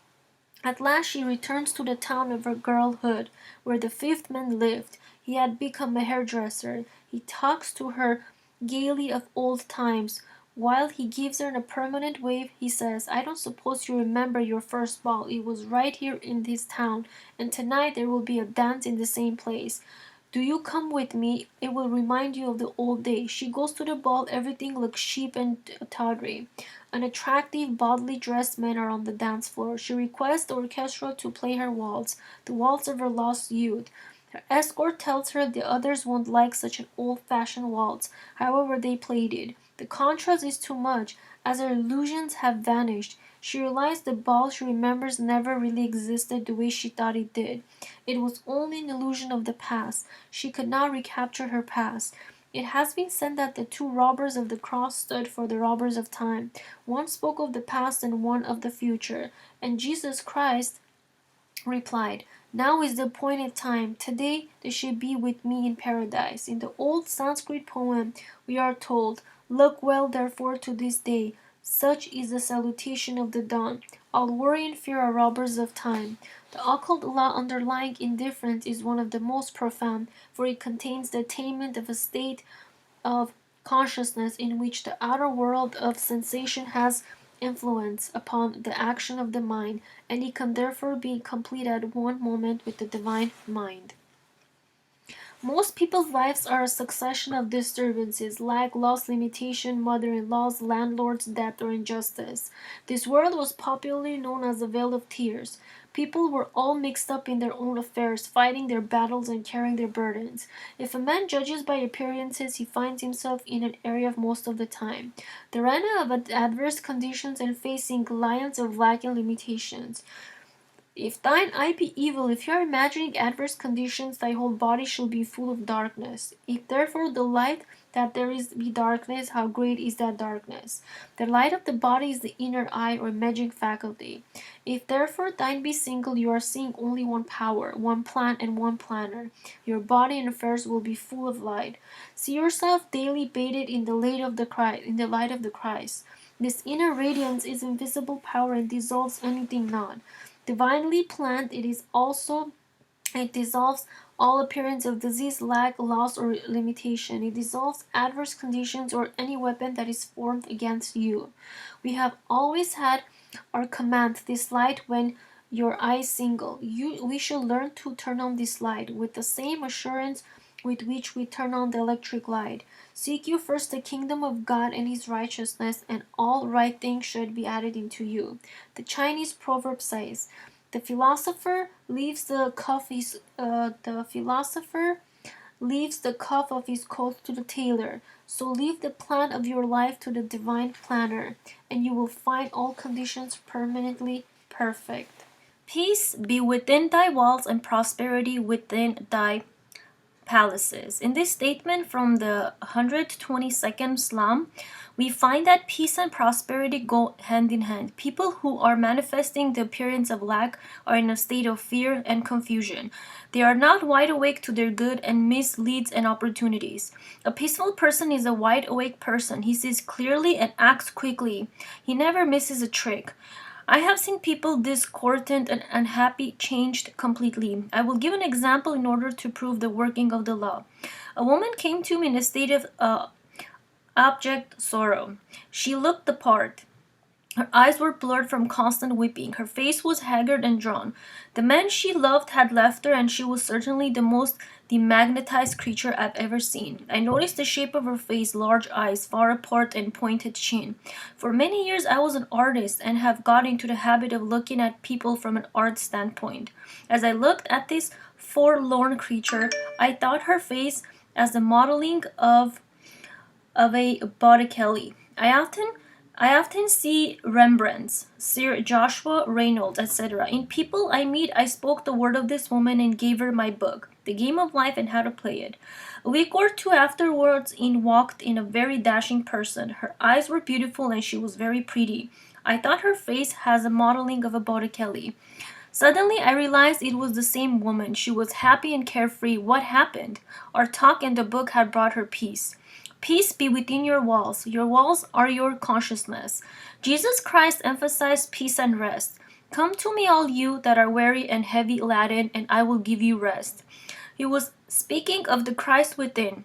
At last she returns to the town of her girlhood, where the fifth man lived. He had become a hairdresser. He talks to her gaily of old times. While he gives her a permanent wave, he says, "I don't suppose you remember your first ball. It was right here in this town, and tonight there will be a dance in the same place. Do you come with me? It will remind you of the old days." She goes to the ball. Everything looks cheap and tawdry. Unattractive, bodily dressed men are on the dance floor. She requests the orchestra to play her waltz, the waltz of her lost youth. Her escort tells her the others won't like such an old-fashioned waltz. However, they played it. The contrast is too much, as her illusions have vanished. She realized the ball she remembers never really existed the way she thought it did. It was only an illusion of the past. She could not recapture her past. It has been said that the two robbers of the cross stood for the robbers of time. One spoke of the past and one of the future. And Jesus Christ replied, "Now is the appointed time. Today they shall be with me in paradise." In the old Sanskrit poem we are told, "Look well therefore to this day. Such is the salutation of the dawn. All worry and fear are robbers of time." The occult law underlying indifference is one of the most profound, for it contains the attainment of a state of consciousness in which the outer world of sensation has influence upon the action of the mind, and it can therefore be complete at one moment with the divine mind. Most people's lives are a succession of disturbances, lack, loss, limitation, mother-in-laws, landlords, debt, or injustice. This world was popularly known as the Vale of Tears. People were all mixed up in their own affairs, fighting their battles and carrying their burdens. If a man judges by appearances, he finds himself in an area most of the time. The arena of adverse conditions and facing lions of lack and limitations. If thine eye be evil, if you are imagining adverse conditions, thy whole body shall be full of darkness. If therefore the light that there is be darkness, how great is that darkness? The light of the body is the inner eye or imaging faculty. If therefore thine be single, you are seeing only one power, one plan, and one planner. Your body and affairs will be full of light. See yourself daily bathed in the light of the Christ. This inner radiance is invisible power and dissolves anything not. Divinely planned, it dissolves all appearance of disease, lack, loss, or limitation. It dissolves adverse conditions or any weapon that is formed against you. We have always had our command this light when your eye is single. We should learn to turn on this light with the same assurance with which we turn on the electric light. Seek you first the kingdom of God and his righteousness, and all right things should be added into you. The Chinese proverb says, "The philosopher leaves the cuff of his coat to the tailor. So leave the plan of your life to the divine planner, and you will find all conditions permanently perfect." Peace be within thy walls and prosperity within thy palaces. In this statement from the 122nd Psalm, we find that peace and prosperity go hand in hand. People who are manifesting the appearance of lack are in a state of fear and confusion. They are not wide awake to their good and miss leads and opportunities. A peaceful person is a wide awake person. He sees clearly and acts quickly. He never misses a trick. I have seen people discontent and unhappy changed completely. I will give an example in order to prove the working of the law. A woman came to me in a state of abject sorrow. She looked the part. Her eyes were blurred from constant weeping. Her face was haggard and drawn. The man she loved had left her, and she was certainly the most demagnetized creature I've ever seen. I noticed the shape of her face, large eyes, far apart, and pointed chin. For many years I was an artist and have got into the habit of looking at people from an art standpoint. As I looked at this forlorn creature, I thought her face as the modeling of a Botticelli. I often see Rembrandts, Sir Joshua Reynolds, etc. In people I meet, I spoke the word of this woman and gave her my book, The Game of Life and How to Play It. A week or two afterwards, in walked in a very dashing person. Her eyes were beautiful and she was very pretty. I thought her face has a modeling of a Botticelli. Suddenly, I realized it was the same woman. She was happy and carefree. What happened? Our talk and the book had brought her peace. Peace be within your walls. Your walls are your consciousness. Jesus Christ emphasized peace and rest. Come to me, all you that are weary and heavy laden, and I will give you rest. He was speaking of the Christ within,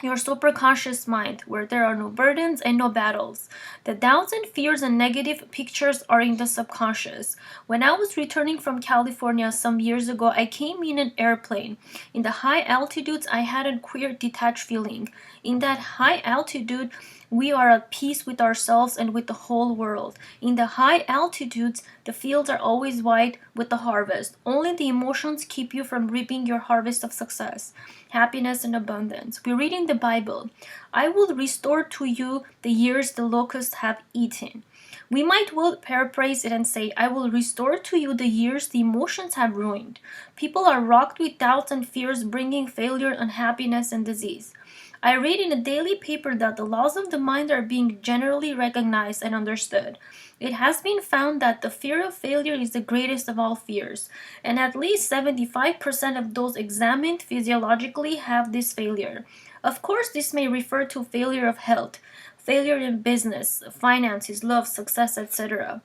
your superconscious mind, where there are no burdens and no battles. The doubts and fears and negative pictures are in the subconscious. When I was returning from California some years ago, I came in an airplane. In the high altitudes, I had a queer detached feeling. In that high altitude, we are at peace with ourselves and with the whole world. In the high altitudes, the fields are always white with the harvest. Only the emotions keep you from reaping your harvest of success, happiness, and abundance. We read in the Bible, I will restore to you the years the locusts have eaten. We might well paraphrase it and say, I will restore to you the years the emotions have ruined. People are rocked with doubts and fears, bringing failure, unhappiness, and disease. I read in a daily paper that the laws of the mind are being generally recognized and understood. It has been found that the fear of failure is the greatest of all fears, and at least 75% of those examined physiologically have this failure. Of course, this may refer to failure of health, failure in business, finances, love, success, etc.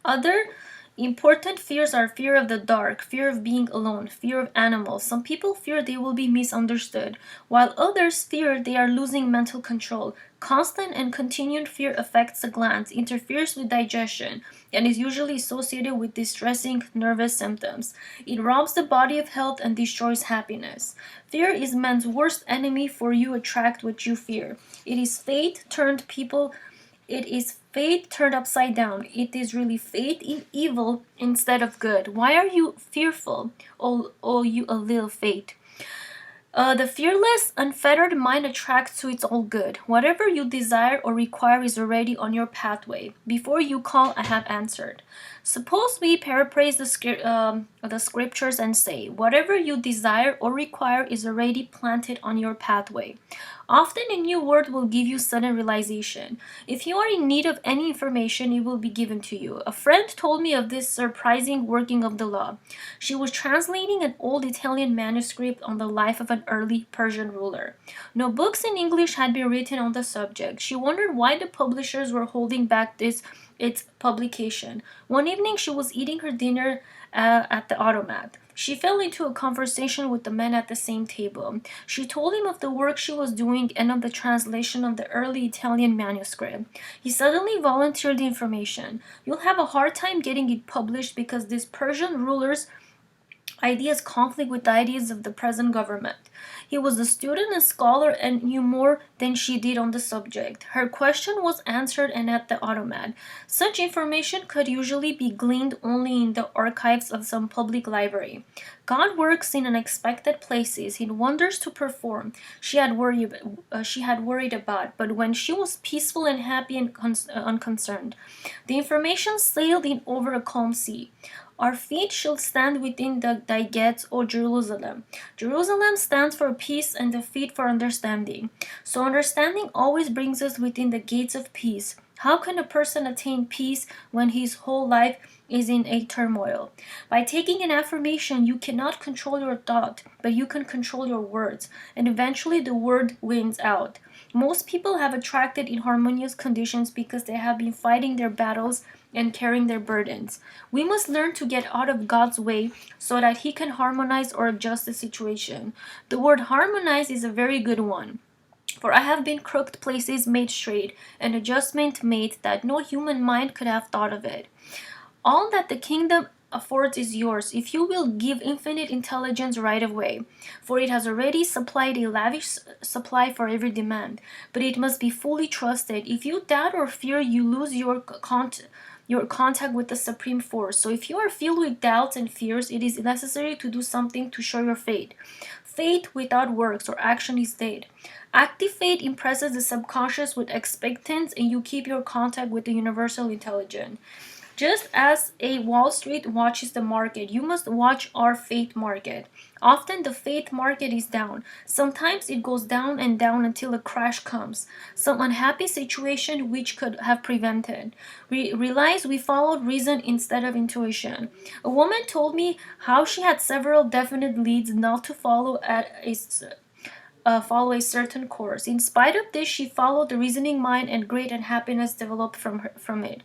Other important fears are fear of the dark, fear of being alone, fear of animals. Some people fear they will be misunderstood, while others fear they are losing mental control. Constant and continued fear affects the glands, interferes with digestion, and is usually associated with distressing nervous symptoms. It robs the body of health and destroys happiness. Fear is man's worst enemy, for you attract what you fear. It is fate turned upside down. It is really fate in evil instead of good. Why are you fearful, oh you a little fate? The fearless, unfettered mind attracts to its all good. Whatever you desire or require is already on your pathway. Before you call, I have answered. Suppose we paraphrase the scriptures and say, whatever you desire or require is already planted on your pathway. Often a new word will give you sudden realization. If you are in need of any information, it will be given to you. A friend told me of this surprising working of the law. She was translating an old Italian manuscript on the life of an early Persian ruler. No books in English had been written on the subject. She wondered why the publishers were holding back its publication. One evening she was eating her dinner at the automat. She fell into a conversation with the man at the same table. She told him of the work she was doing and of the translation of the early Italian manuscript. He suddenly volunteered the information. You'll have a hard time getting it published because this Persian ruler's ideas conflict with the ideas of the present government. He was a student and scholar and knew more than she did on the subject. Her question was answered and at the automat. Such information could usually be gleaned only in the archives of some public library. God works in unexpected places, in wonders to perform she had worried about, but when she was peaceful and happy and unconcerned, the information sailed in over a calm sea. Our feet shall stand within thy gates, O Jerusalem. Jerusalem stands for peace and the feet for understanding. So understanding always brings us within the gates of peace. How can a person attain peace when his whole life is in a turmoil? By taking an affirmation, you cannot control your thought, but you can control your words, and eventually the word wins out. Most people have attracted inharmonious conditions because they have been fighting their battles and carrying their burdens. We must learn to get out of God's way so that He can harmonize or adjust the situation. The word harmonize is a very good one. For I have been crooked places made straight, and adjustment made that no human mind could have thought of it. All that the kingdom affords is yours if you will give infinite intelligence right away, for it has already supplied a lavish supply for every demand. But it must be fully trusted. If you doubt or fear, you lose your contact with the supreme force. So if you are filled with doubts and fears, it is necessary to do something to show your faith. Faith without works or action is dead. Active faith impresses the subconscious with expectance, and you keep your contact with the universal intelligence. Just as a Wall Street watches the market, you must watch our faith market. Often the faith market is down. Sometimes it goes down and down until a crash comes. Some unhappy situation which could have prevented. We realize we followed reason instead of intuition. A woman told me how she had several definite leads not to follow follow a certain course. In spite of this, she followed the reasoning mind, and great unhappiness developed from it.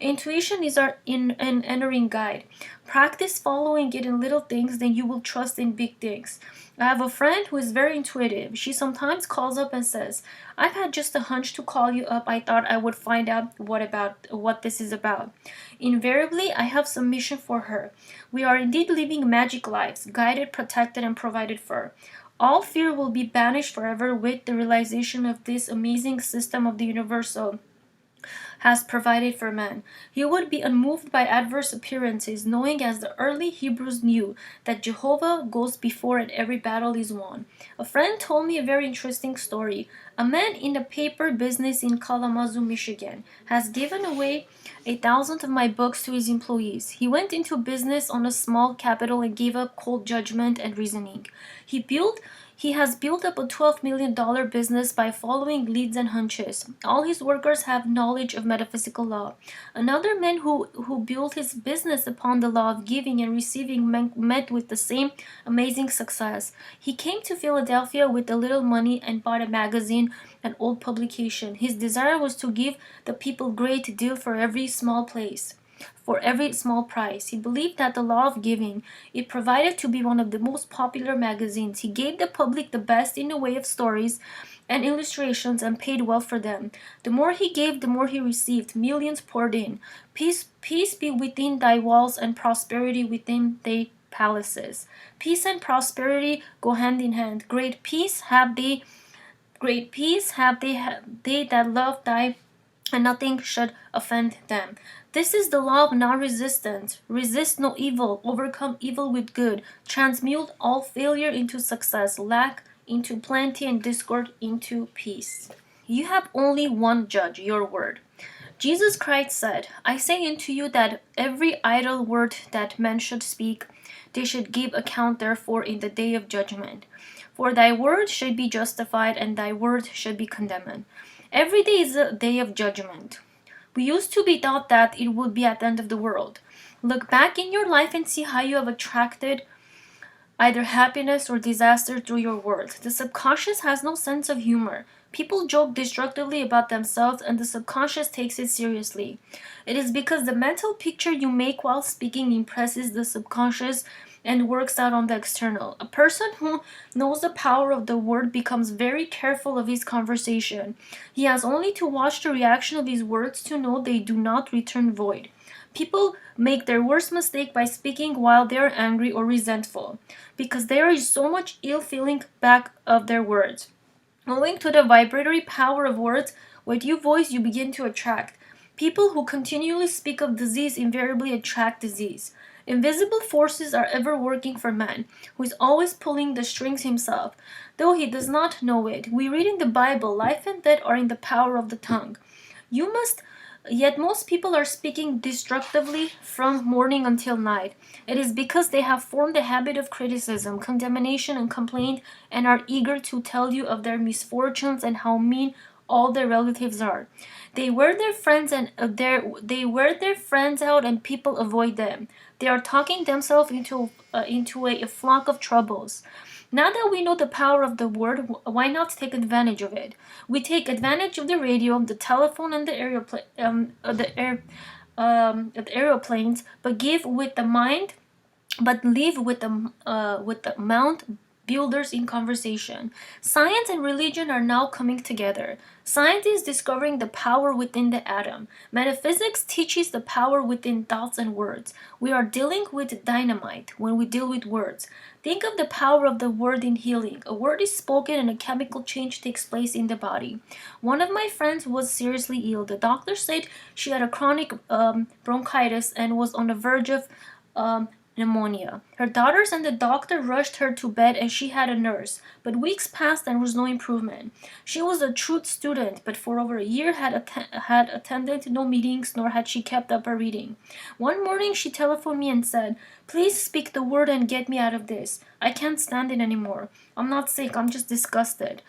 Intuition is an entering guide. Practice following it in little things, then you will trust in big things. I have a friend who is very intuitive. She sometimes calls up and says, "I've had just a hunch to call you up. I thought I would find out what this is about." Invariably, I have some mission for her. We are indeed living magic lives, guided, protected, and provided for. All fear will be banished forever with the realization of this amazing system of the universal has provided for man. He would be unmoved by adverse appearances, knowing as the early Hebrews knew that Jehovah goes before and every battle is won. A friend told me a very interesting story. A man in the paper business in Kalamazoo, Michigan, has given away 1,000 of my books to his employees. He went into business on a small capital and gave up cold judgment and reasoning. He has built up a $12 million business by following leads and hunches. All his workers have knowledge of metaphysical law. Another man who built his business upon the law of giving and receiving met with the same amazing success. He came to Philadelphia with a little money and bought a magazine, an old publication. His desire was to give the people great deal for every small price. He believed that the law of giving, it provided to be one of the most popular magazines. He gave the public the best in the way of stories and illustrations and paid well for them. The more he gave, the more he received. Millions poured in. Peace be within thy walls and prosperity within thy palaces. Peace and prosperity go hand in hand. Great peace have they that love thy, and nothing should offend them. This is the law of non-resistance. Resist no evil, overcome evil with good, transmute all failure into success, lack into plenty, and discord into peace. You have only one judge, your word. Jesus Christ said, "I say unto you that every idle word that men should speak, they should give account therefore in the day of judgment. For thy word should be justified, and thy word should be condemned." Every day is a day of judgment. We used to be taught that it would be at the end of the world. Look back in your life and see how you have attracted either happiness or disaster through your words. The subconscious has no sense of humor. People joke destructively about themselves, and the subconscious takes it seriously. It is because the mental picture you make while speaking impresses the subconscious and works out on the external. A person who knows the power of the word becomes very careful of his conversation. He has only to watch the reaction of his words to know they do not return void. People make their worst mistake by speaking while they are angry or resentful, because there is so much ill feeling back of their words. Owing to the vibratory power of words, what you voice you begin to attract. People who continually speak of disease invariably attract disease. Invisible forces are ever working for man, who is always pulling the strings himself, though he does not know it. We read in the Bible, life and death are in the power of the tongue. You must Yet most people are speaking destructively from morning until night. It is because they have formed a habit of criticism, condemnation, and complaint, and are eager to tell you of their misfortunes and how mean all their relatives are. They wear their friends and they wear their friends out, and people avoid them. They are talking themselves into a flock of troubles. Now that we know the power of the word, why not take advantage of it? We take advantage of the radio, the telephone, and the aeroplanes, but give with the mind, but live with the mount builders in conversation. Science and religion are now coming together. Science is discovering the power within the atom. Metaphysics teaches the power within thoughts and words. We are dealing with dynamite when we deal with words. Think of the power of the word in healing. A word is spoken and a chemical change takes place in the body. One of my friends was seriously ill. The doctor said she had a chronic bronchitis and was on the verge of um, pneumonia. Her daughters and the doctor rushed her to bed and she had a nurse. But weeks passed and there was no improvement. She was a truth student, but for over a year had attended no meetings nor had she kept up her reading. One morning she telephoned me and said, "Please speak the word and get me out of this. I can't stand it anymore. I'm not sick, I'm just disgusted."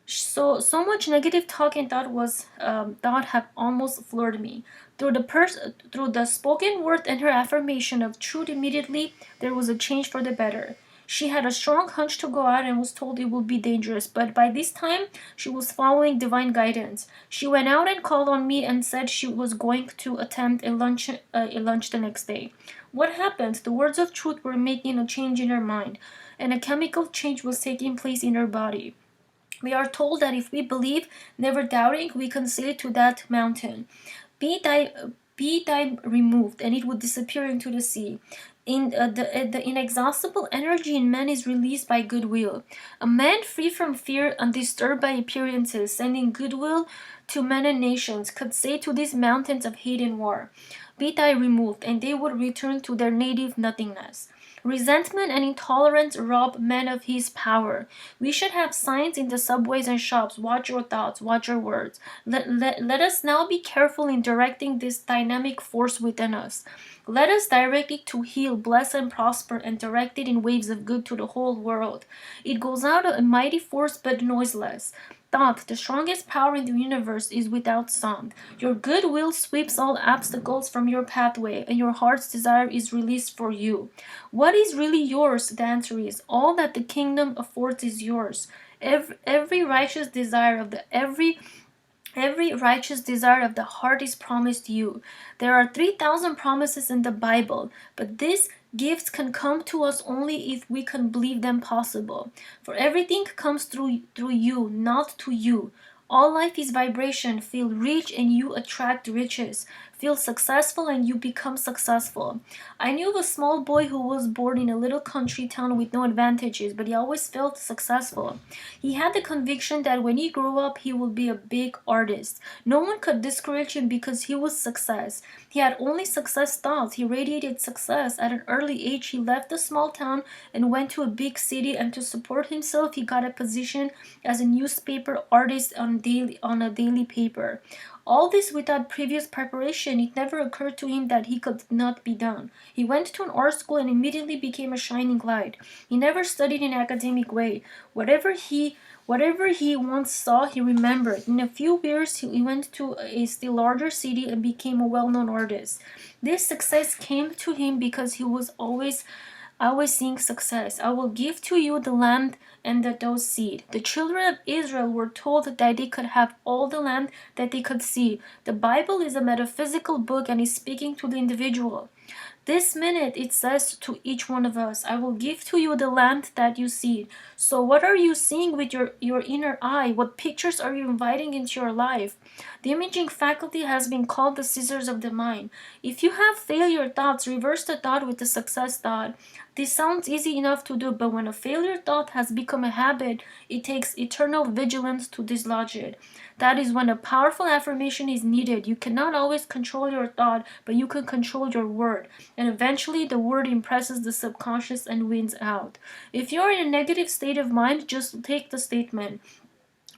So much negative talk and thought have almost floored me. Through the spoken word and her affirmation of truth immediately, there was a change for the better. She had a strong hunch to go out and was told it would be dangerous, but by this time she was following divine guidance. She went out and called on me and said she was going to attempt a lunch the next day. What happened? The words of truth were making a change in her mind, and a chemical change was taking place in her body. We are told that if we believe, never doubting, we can say to that mountain, "Be thy removed," and it would disappear into the sea. The inexhaustible energy in man is released by goodwill. A man free from fear, undisturbed by appearances, sending goodwill to men and nations, could say to these mountains of hate and war, "Be thy removed," and they would return to their native nothingness. Resentment and intolerance rob men of his power. We should have signs in the subways and shops: "Watch your thoughts, watch your words." Let us now be careful in directing this dynamic force within us. Let us direct it to heal, bless, and prosper, and direct it in waves of good to the whole world. It goes out a mighty force but noiseless. Thought, the strongest power in the universe, is without sound. Your good will sweeps all obstacles from your pathway, and your heart's desire is released for you. What is really yours? The answer is, all that the kingdom affords is yours. Every righteous desire of the Every righteous desire of the heart is promised you. There are 3,000 promises in the Bible, but these gifts can come to us only if we can believe them possible. For everything comes through you, not to you. All life is vibration. Feel rich and you attract riches. Feel successful and you become successful. I knew of a small boy who was born in a little country town with no advantages, but he always felt successful. He had the conviction that when he grew up, he would be a big artist. No one could discourage him because he was success. He had only success thoughts. He radiated success. At an early age, he left the small town and went to a big city, and to support himself, he got a position as a newspaper artist on a daily paper. All this without previous preparation. It never occurred to him that he could not be done. He went to an art school and immediately became a shining light. He never studied in an academic way. Whatever he once saw, he remembered. In a few years, he went to a still larger city and became a well-known artist. This success came to him because he was always seeing success. "I will give to you the land and those seed." The children of Israel were told that they could have all the land that they could see. The Bible is a metaphysical book and is speaking to the individual. This minute it says to each one of us, "I will give to you the land that you see." So what are you seeing with your inner eye? What pictures are you inviting into your life? The imaging faculty has been called the scissors of the mind. If you have failure thoughts, reverse the thought with the success thought. This sounds easy enough to do, but when a failure thought has become a habit, it takes eternal vigilance to dislodge it. That is when a powerful affirmation is needed. You cannot always control your thought, but you can control your word. And eventually the word impresses the subconscious and wins out. If you're in a negative state of mind, just take the statement,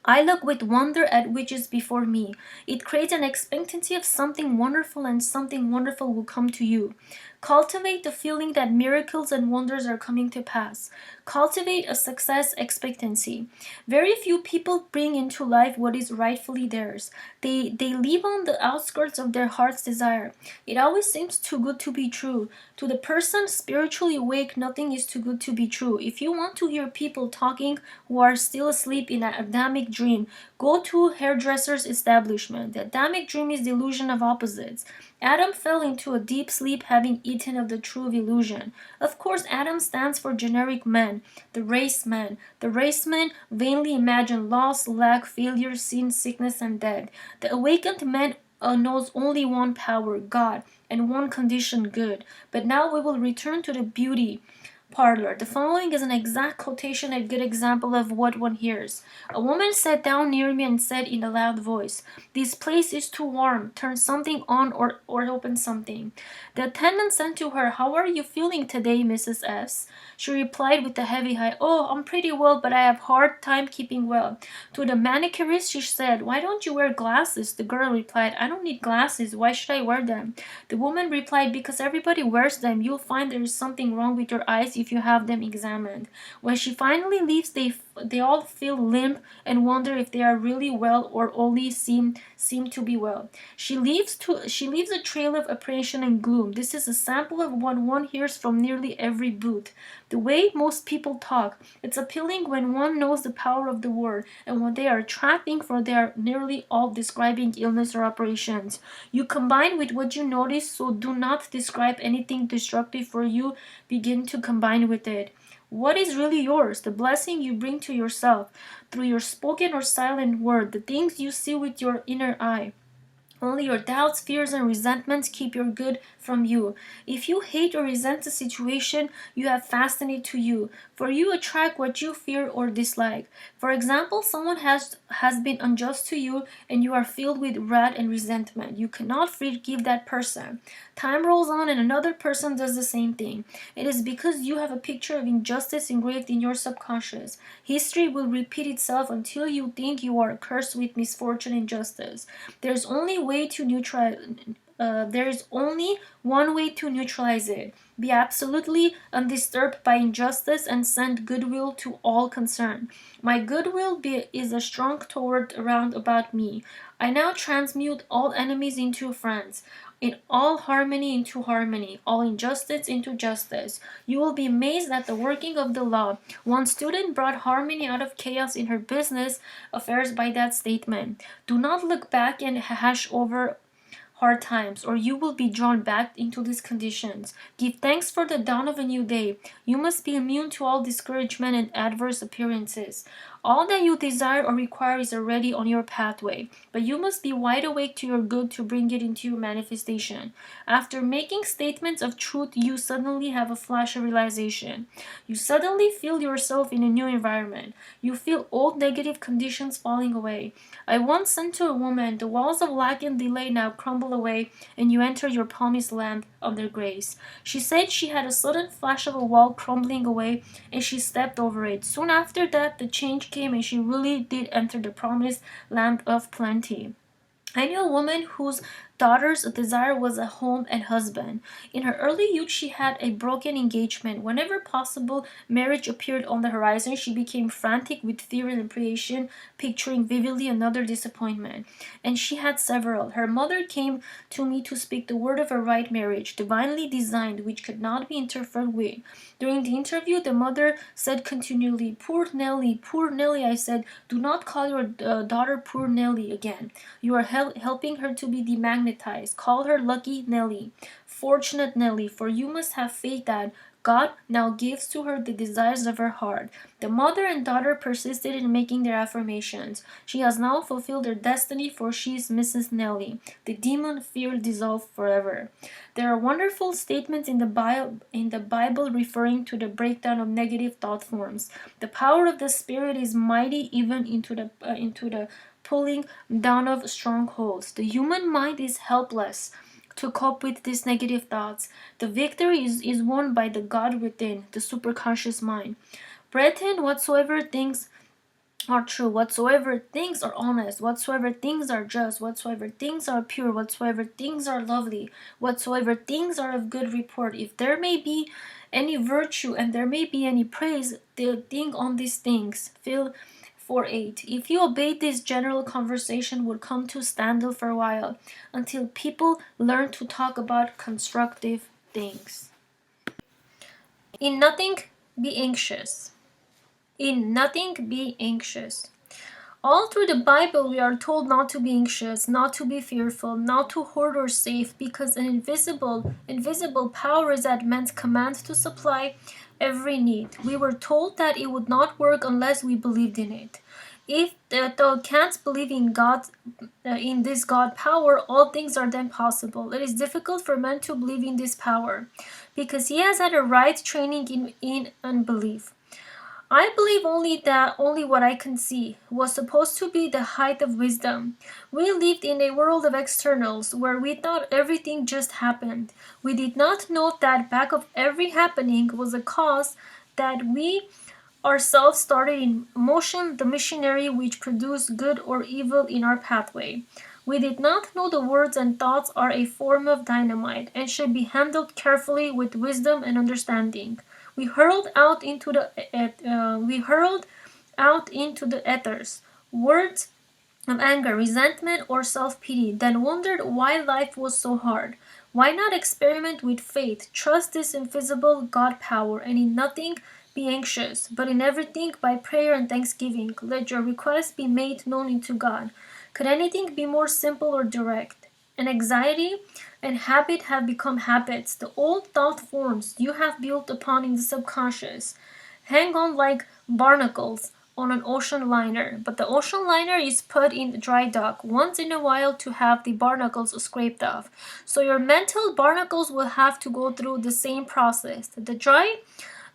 I look with wonder at which is before me. It creates an expectancy of something wonderful, and something wonderful will come to you. Cultivate the feeling that miracles and wonders are coming to pass. Cultivate a success expectancy. Very few people bring into life what is rightfully theirs. They live on the outskirts of their heart's desire. It always seems too good to be true. To the person spiritually awake, nothing is too good to be true. If you want to hear people talking who are still asleep in an Adamic dream, go to hairdresser's establishment. The Adamic dream is the illusion of opposites. Adam fell into a deep sleep having eaten of the true illusion. Of course, Adam stands for generic man, the race man. The race man vainly imagine loss, lack, failure, sin, sickness, and death. The awakened man knows only one power, God, and one condition, good. But now we will return to the beauty parlor. The following is an exact quotation, a good example of what one hears. A woman sat down near me and said in a loud voice, "This place is too warm. Turn something on or open something." The attendant said to her, "How are you feeling today, Mrs. S?" She replied with a heavy sigh, "Oh, I'm pretty well, but I have hard time keeping well." To the manicurist she said, "Why don't you wear glasses?" The girl replied, "I don't need glasses. Why should I wear them?" The woman replied, "Because everybody wears them. You'll find there is something wrong with your eyes if you have them examined." When she finally leaves, they all feel limp and wonder if they are really well or only seem to be well. She leaves a trail of apprehension and gloom. This is a sample of what one hears from nearly every booth. The way most people talk. It's appealing when one knows the power of the word, and when they are trapping, for they are nearly all describing illness or operations. You combine with what you notice, so do not describe anything destructive, for you begin to combine with it. What is really yours? The blessing you bring to yourself through your spoken or silent word, the things you see with your inner eye. Only your doubts, fears, and resentments keep your good from you. If you hate or resent a situation, you have fastened it to you, for you attract what you fear or dislike. For example, someone has been unjust to you, and you are filled with wrath and resentment. You cannot forgive that person. Time rolls on, and another person does the same thing. It is because you have a picture of injustice engraved in your subconscious. History will repeat itself until you think you are cursed with misfortune and injustice. There is only one way to neutralize it. Be absolutely undisturbed by injustice and send goodwill to all concerned. My goodwill is a strong torrent around about me. I now transmute all enemies into friends, in all harmony into harmony, all injustice into justice. You will be amazed at the working of the law. One student brought harmony out of chaos in her business affairs by that statement. Do not look back and hash over hard times, or you will be drawn back into these conditions. Give thanks for the dawn of a new day. You must be immune to all discouragement and adverse appearances. All that you desire or require is already on your pathway, but you must be wide awake to your good to bring it into your manifestation. After making statements of truth, you suddenly have a flash of realization. You suddenly feel yourself in a new environment. You feel old negative conditions falling away. I once said to a woman, "The walls of lack and delay now crumble away, and you enter your promised land under grace." She said she had a sudden flash of a wall crumbling away, and she stepped over it. Soon after that, the change came, and she really did enter the promised land of plenty. I knew a woman whose daughter's desire was a home and husband. In her early youth, she had a broken engagement. Whenever possible, marriage appeared on the horizon, she became frantic with fear and apprehension, picturing vividly another disappointment. And she had several. Her mother came to me to speak the word of a right marriage, divinely designed, which could not be interfered with. During the interview, the mother said continually, "Poor Nellie, poor Nellie." I said, "Do not call your daughter poor Nellie again. You are helping her to be demagnetized. Call her lucky Nellie, fortunate Nellie, for you must have faith that God now gives to her the desires of her heart." The mother and daughter persisted in making their affirmations. She has now fulfilled her destiny, for she is Mrs. Nellie. The demon fear dissolved forever. There are wonderful statements in the Bible referring to the breakdown of negative thought forms. The power of the Spirit is mighty even into the pulling down of strongholds. The human mind is helpless to cope with these negative thoughts. The victory is won by the God within, the superconscious mind. Brethren, whatsoever things are true, whatsoever things are honest, whatsoever things are just, whatsoever things are pure, whatsoever things are lovely, whatsoever things are of good report, if there may be any virtue and there may be any praise, think on these things. Phil 4:8. If you obeyed this, general conversation would come to standstill for a while until people learn to talk about constructive things. In nothing be anxious. In nothing be anxious. All through the Bible, we are told not to be anxious, not to be fearful, not to hoard or save, because an invisible power is at man's command to supply every need. We were told that it would not work unless we believed in it. If thou canst believe in God, in this God power, all things are then possible. It is difficult for man to believe in this power, because he has had a right training in unbelief. I believe only what I can see was supposed to be the height of wisdom. We lived in a world of externals where we thought everything just happened. We did not know that back of every happening was a cause that we ourselves started in motion, the machinery which produced good or evil in our pathway. We did not know the words and thoughts are a form of dynamite and should be handled carefully with wisdom and understanding. We hurled out into the ethers words of anger, resentment, or self-pity, then wondered why life was so hard. Why not experiment with faith, trust this invisible God power, and in nothing be anxious, but in everything by prayer and thanksgiving let your requests be made known unto God. Could anything be more simple or direct? And anxiety and habit have become habits. The old thought forms you have built upon in the subconscious hang on like barnacles on an ocean liner, but the ocean liner is put in dry dock once in a while to have the barnacles scraped off. So your mental barnacles will have to go through the same process. The dry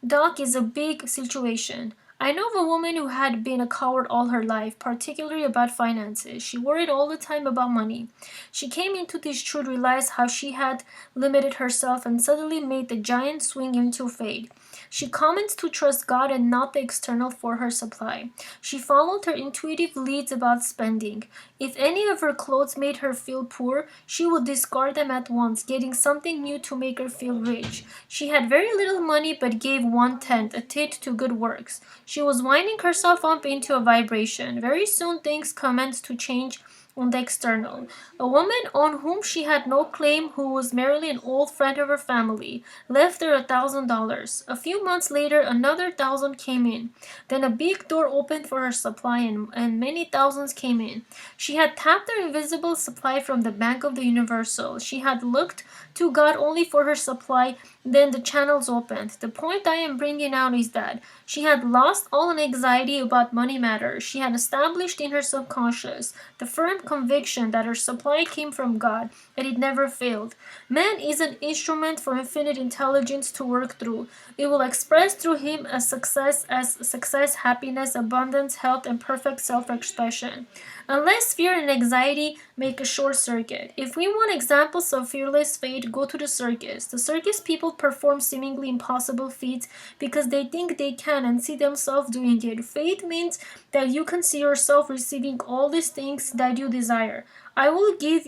dock is a big situation. I know of a woman who had been a coward all her life, particularly about finances. She worried all the time about money. She came into this truth, realized how she had limited herself, and suddenly made the giant swing into faith. She commenced to trust God and not the external for her supply. She followed her intuitive leads about spending. If any of her clothes made her feel poor, she would discard them at once, getting something new to make her feel rich. She had very little money but gave 1/10, a tit to good works. She was winding herself up into a vibration. Very soon things commenced to change on the external. A woman on whom she had no claim, who was merely an old friend of her family, left her $1,000. A few months later, another 1,000 came in. Then a big door opened for her supply, and many thousands came in. She had tapped her invisible supply from the bank of the universal. She had looked to God only for her supply, then the channels opened. The point I am bringing out is that she had lost all anxiety about money matters. She had established in her subconscious the firm conviction that her supply came from God, and it never failed. Man is an instrument for infinite intelligence to work through. It will express through him as success, happiness, abundance, health, and perfect self-expression. Unless fear and anxiety make a short circuit. If we want examples of fearless faith, go to the circus. The circus people perform seemingly impossible feats because they think they can and see themselves doing it. Faith means that you can see yourself receiving all these things that you desire. I will give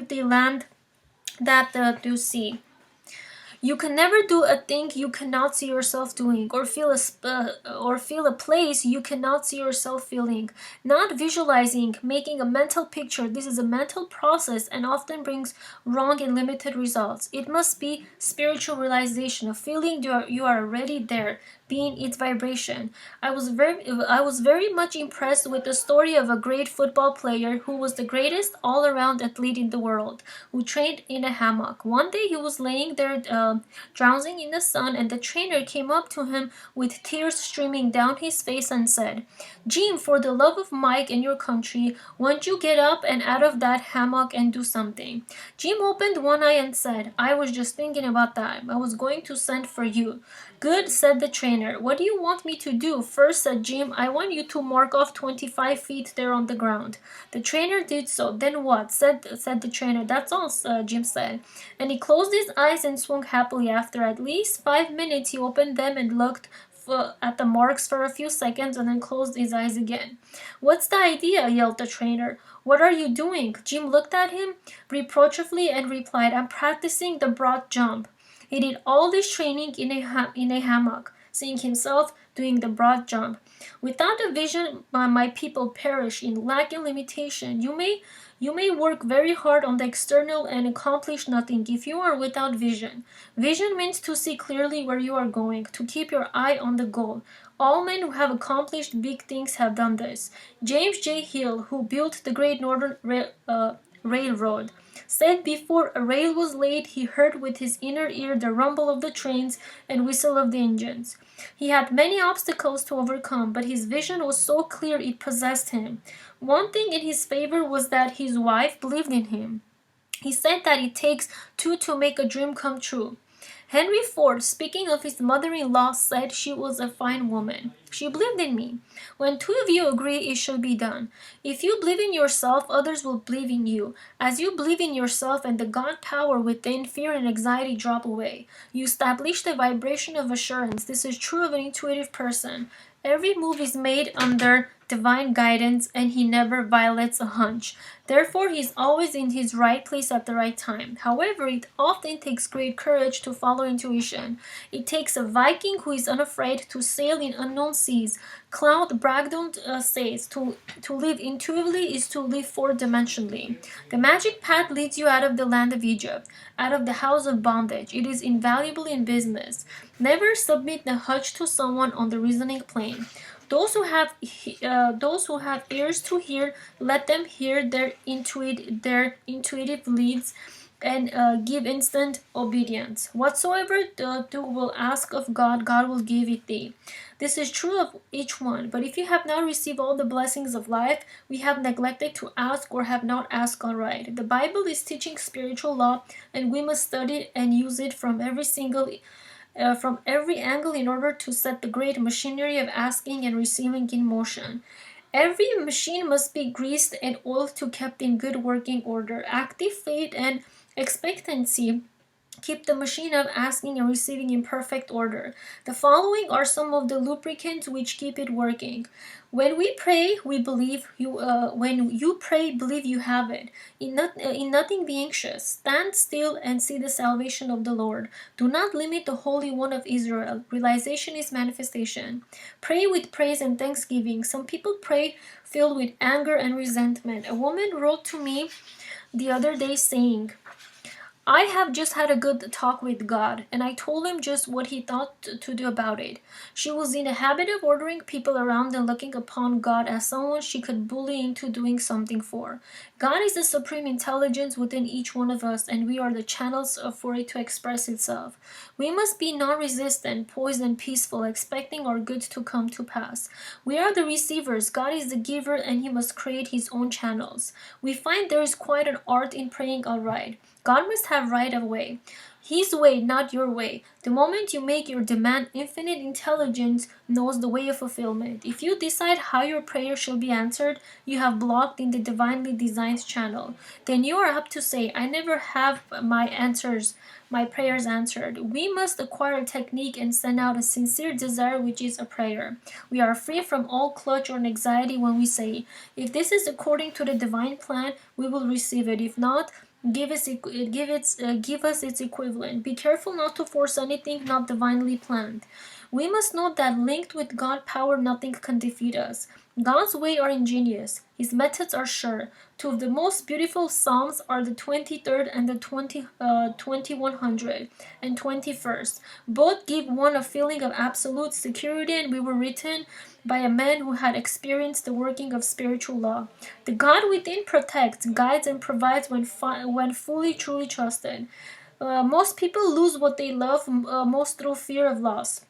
the land that you see. You can never do a thing you cannot see yourself doing, or feel a place you cannot see yourself feeling. Not visualizing, making a mental picture. This is a mental process and often brings wrong and limited results. It must be spiritual realization, a feeling you are already there, being its vibration. I was very much impressed with the story of a great football player who was the greatest all-around athlete in the world, who trained in a hammock. One day he was laying there drowsing in the sun, and the trainer came up to him with tears streaming down his face and said, "Jim, for the love of Mike and your country, won't you get up and out of that hammock and do something?" Jim opened one eye and said, "I was just thinking about that. I was going to send for you." "Good," said the trainer. "What do you want me to do?" "First," said Jim, "I want you to mark off 25 feet there on the ground." The trainer did so. "Then what?" said the trainer. "That's all," Jim said. And he closed his eyes and swung happily. After at least 5 minutes he opened them and looked at the marks for a few seconds and then closed his eyes again. "What's the idea?" yelled the trainer. "What are you doing?" Jim looked at him reproachfully and replied, "I'm practicing the broad jump." He did all this training in a hammock, seeing himself doing the broad jump. "Without a vision, my people perish in lack and limitation. You may work very hard on the external and accomplish nothing if you are without vision. Vision means to see clearly where you are going, to keep your eye on the goal. All men who have accomplished big things have done this. James J. Hill, who built the Great Northern Railroad, said before a rail was laid he heard with his inner ear the rumble of the trains and whistle of the engines. He had many obstacles to overcome, but his vision was so clear it possessed him. One thing in his favor was that his wife believed in him. He said that it takes two to make a dream come true. Henry Ford, speaking of his mother-in-law, said she was a fine woman. She believed in me. When two of you agree, it shall be done. If you believe in yourself, others will believe in you. As you believe in yourself and the God power within, fear and anxiety drop away. You establish the vibration of assurance. This is true of an intuitive person. Every move is made under divine guidance, and he never violates a hunch. Therefore, he is always in his right place at the right time. However, it often takes great courage to follow intuition. It takes a Viking who is unafraid to sail in unknown seas. Claude Bragdon says, to live intuitively is to live four-dimensionally. The magic path leads you out of the land of Egypt, out of the house of bondage. It is invaluable in business. Never submit the hutch to someone on the reasoning plane. Those who have ears to hear, let them hear their intuitive leads, and give instant obedience. Whatsoever thou wilt ask of God, God will give it thee. This is true of each one. But if you have not received all the blessings of life, we have neglected to ask or have not asked aright. The Bible is teaching spiritual law, and we must study and use it from every angle in order to set the great machinery of asking and receiving in motion. Every machine must be greased and oiled to kept in good working order. Active faith and expectancy keep the machine of asking and receiving in perfect order. The following are some of the lubricants which keep it working. When we pray, we believe you. When you pray, believe you have it. In nothing be anxious. Stand still and see the salvation of the Lord. Do not limit the Holy One of Israel. Realization is manifestation. Pray with praise and thanksgiving. Some people pray filled with anger and resentment. A woman wrote to me the other day saying, "I have just had a good talk with God, and I told him just what he thought to do about it." She was in the habit of ordering people around and looking upon God as someone she could bully into doing something for. God is the supreme intelligence within each one of us, and we are the channels for it to express itself. We must be non-resistant, poised, and peaceful, expecting our good to come to pass. We are the receivers, God is the giver, and he must create his own channels. We find there is quite an art in praying aright. God must have right of way. His way, not your way. The moment you make your demand, infinite intelligence knows the way of fulfillment. If you decide how your prayer shall be answered, you have blocked in the divinely designed channel. Then you are up to say, "I never have my prayers answered." We must acquire a technique and send out a sincere desire, which is a prayer. We are free from all clutch or anxiety when we say, "If this is according to the divine plan, we will receive it. If not, give us its equivalent." Be careful not to force anything not divinely planned. We must note that linked with God power, nothing can defeat us. God's ways are ingenious. His methods are sure. Two of the most beautiful psalms are the 23rd and the 2100 and 21st. Both give one a feeling of absolute security, and we were written by a man who had experienced the working of spiritual law. The God within protects, guides, and provides when fully, truly trusted. Most people lose what they love most through fear of loss.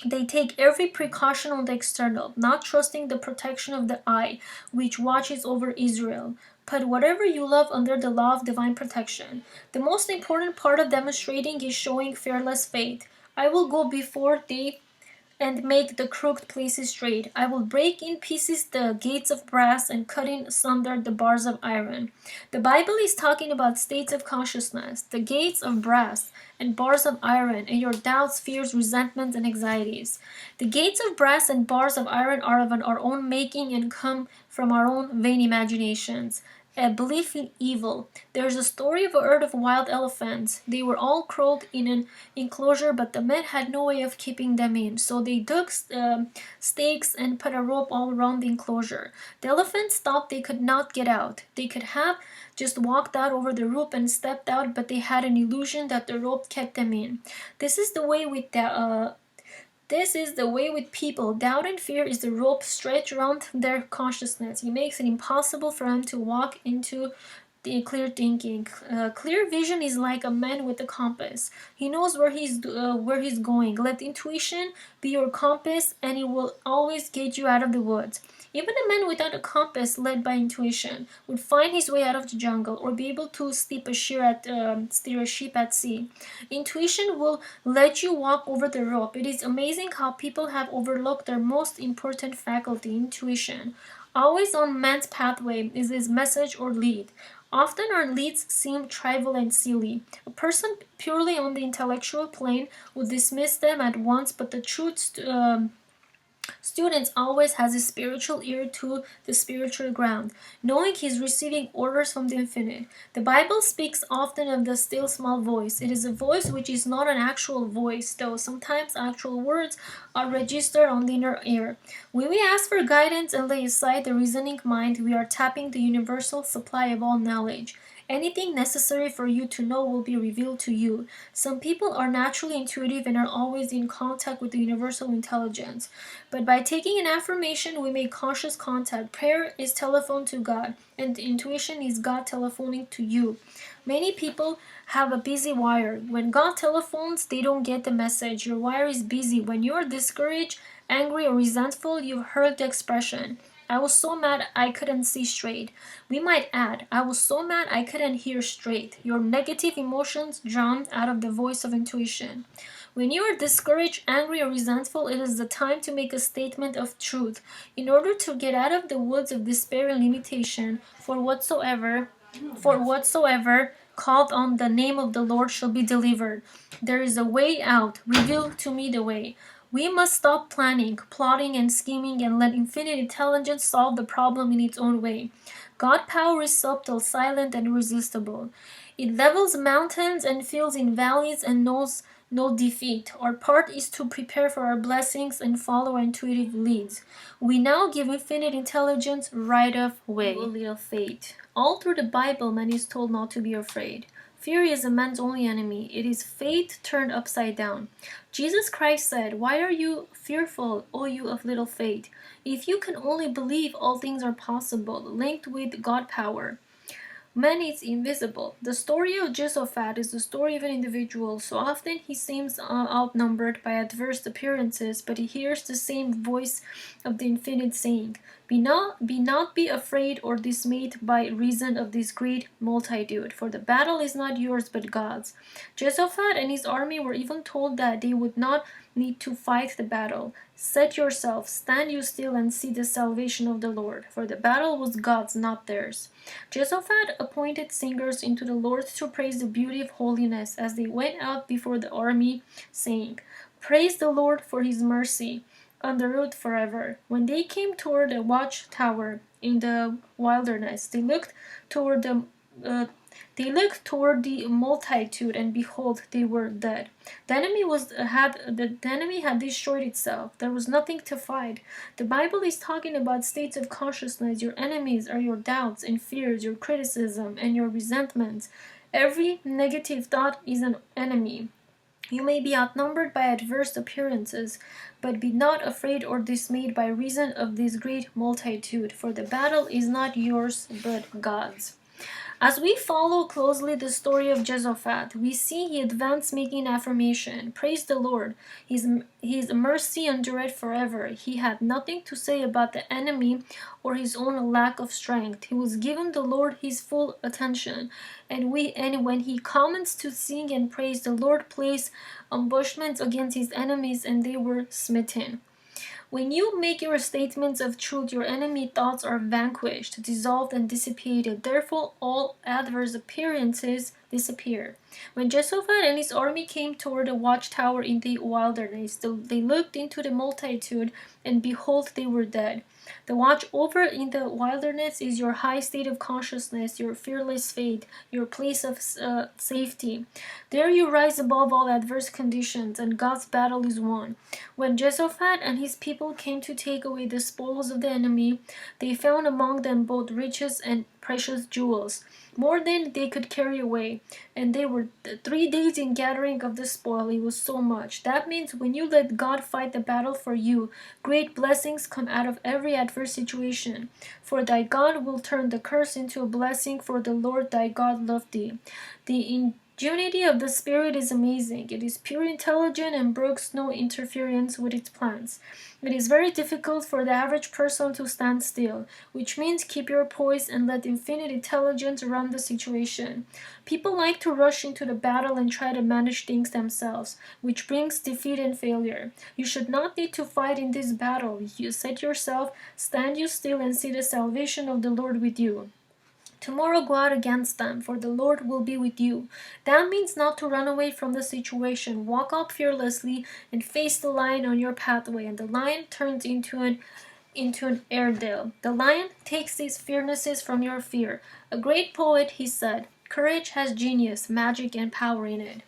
They take every precaution on the external, not trusting the protection of the eye, which watches over Israel. Put whatever you love under the law of divine protection. The most important part of demonstrating is showing fearless faith. I will go before thee and make the crooked places straight. I will break in pieces the gates of brass and cut in asunder the bars of iron. The Bible is talking about states of consciousness, the gates of brass and bars of iron, and your doubts, fears, resentments, and anxieties. The gates of brass and bars of iron are of our own making and come from our own vain imaginations. A belief in evil. There is a story of a herd of wild elephants. They were all curled in an enclosure, but the men had no way of keeping them in, so they dug stakes and put a rope all around the enclosure. The elephants thought they could not get out. They could have just walked out over the rope and stepped out, but they had an illusion that the rope kept them in. This is the way with people. Doubt and fear is the rope stretched around their consciousness. It makes it impossible for them to walk into the clear thinking. Clear vision is like a man with a compass. He knows where he's going. Let intuition be your compass, and it will always get you out of the woods. Even a man without a compass, led by intuition, would find his way out of the jungle or be able to steer a ship at sea. Intuition will let you walk over the rope. It is amazing how people have overlooked their most important faculty, intuition. Always on man's pathway is his message or lead. Often our leads seem trivial and silly. A person purely on the intellectual plane would dismiss them at once, but the truth students always has a spiritual ear to the spiritual ground, knowing he's receiving orders from the infinite. The Bible speaks often of the still small voice. It is a voice which is not an actual voice, though sometimes actual words are registered on the inner ear. When we ask for guidance and lay aside the reasoning mind, we are tapping the universal supply of all knowledge. Anything necessary for you to know will be revealed to you. Some people are naturally intuitive and are always in contact with the universal intelligence. But by taking an affirmation, we make conscious contact. Prayer is telephone to God, and intuition is God telephoning to you. Many people have a busy wire. When God telephones, they don't get the message. Your wire is busy. When you are discouraged, angry, or resentful, you've heard the expression, I was so mad I couldn't see straight. We might add, I was so mad I couldn't hear straight. Your negative emotions drown out of the voice of intuition. When you are discouraged, angry, or resentful, it is the time to make a statement of truth. In order to get out of the woods of despair and limitation, for whatsoever called on the name of the Lord shall be delivered. There is a way out. Reveal to me the way. We must stop planning, plotting, and scheming and let infinite intelligence solve the problem in its own way. God power is subtle, silent, and irresistible. It levels mountains and fills in valleys and knows no defeat. Our part is to prepare for our blessings and follow our intuitive leads. We now give infinite intelligence right of way. Little fate. All through the Bible, man is told not to be afraid. Fear is a man's only enemy. It is fate turned upside down. Jesus Christ said, Why are you fearful, O you of little faith? If you can only believe, all things are possible, linked with God power. Man is invisible. The story of Jehoshaphat is the story of an individual. So often he seems outnumbered by adverse appearances, but he hears the same voice of the infinite saying, Be not be afraid or dismayed by reason of this great multitude, for the battle is not yours but God's. Jehoshaphat and his army were even told that they would not need to fight the battle. Set yourself, stand you still, and see the salvation of the Lord, for the battle was God's, not theirs. Jehoshaphat appointed singers into the Lord to praise the beauty of holiness as they went out before the army, saying, Praise the Lord for his mercy, on the road forever. When they came toward the watchtower in the wilderness, they looked toward the multitude, and behold, they were dead. The enemy had destroyed itself. There was nothing to fight. The Bible is talking about states of consciousness. Your enemies are your doubts and fears, your criticism, and your resentments. Every negative thought is an enemy. You may be outnumbered by adverse appearances, but be not afraid or dismayed by reason of this great multitude, for the battle is not yours but God's. As we follow closely the story of Jehoshaphat, we see he advanced making affirmation. Praise the Lord. His mercy endured forever. He had nothing to say about the enemy or his own lack of strength. He was given the Lord his full attention. And when he commenced to sing and praise, the Lord placed ambushments against his enemies and they were smitten. When you make your statements of truth, your enemy thoughts are vanquished, dissolved, and dissipated. Therefore, all adverse appearances disappear. When Jehoshaphat and his army came toward the watchtower in the wilderness, they looked into the multitude, and behold, they were dead. The watch over in the wilderness is your high state of consciousness, your fearless faith, your place of safety. There you rise above all adverse conditions, and God's battle is won. When Jehoshaphat and his people came to take away the spoils of the enemy, they found among them both riches and precious jewels, more than they could carry away. And they were 3 days in gathering of the spoil. It was so much. That means when you let God fight the battle for you, great blessings come out of every adverse situation. For thy God will turn the curse into a blessing, for the Lord thy God loved thee. The ingenuity of the Spirit is amazing. It is pure, intelligent, and brooks no interference with its plans. It is very difficult for the average person to stand still, which means keep your poise and let infinite intelligence run the situation. People like to rush into the battle and try to manage things themselves, which brings defeat and failure. You should not need to fight in this battle. You set yourself, stand you still, and see the salvation of the Lord with you. Tomorrow go out against them, for the Lord will be with you. That means not to run away from the situation. Walk up fearlessly and face the lion on your pathway, and the lion turns into an airedale. The lion takes these fearnesses from your fear. A great poet, he said, courage has genius, magic, and power in it.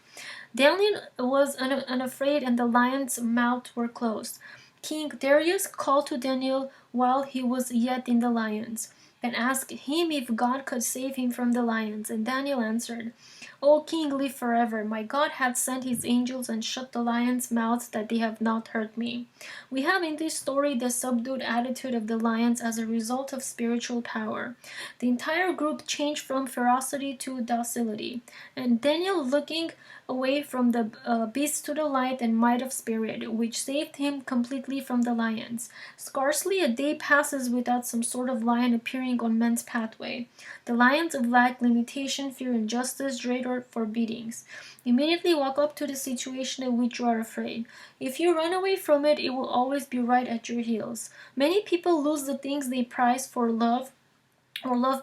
Daniel was unafraid, and the lion's mouths were closed. King Darius called to Daniel while he was yet in the lions, and asked him if God could save him from the lions. And Daniel answered, O king, live forever. My God hath sent his angels and shut the lions' mouths that they have not hurt me. We have in this story the subdued attitude of the lions as a result of spiritual power. The entire group changed from ferocity to docility, and Daniel looking away from the beast to the light and might of spirit, which saved him completely from the lions. Scarcely a day passes without some sort of lion appearing on men's pathway. The lions of lack, limitation, fear, injustice, dread, or forbiddings. Immediately walk up to the situation of which you are afraid. If you run away from it, it will always be right at your heels. Many people lose the things they prize for love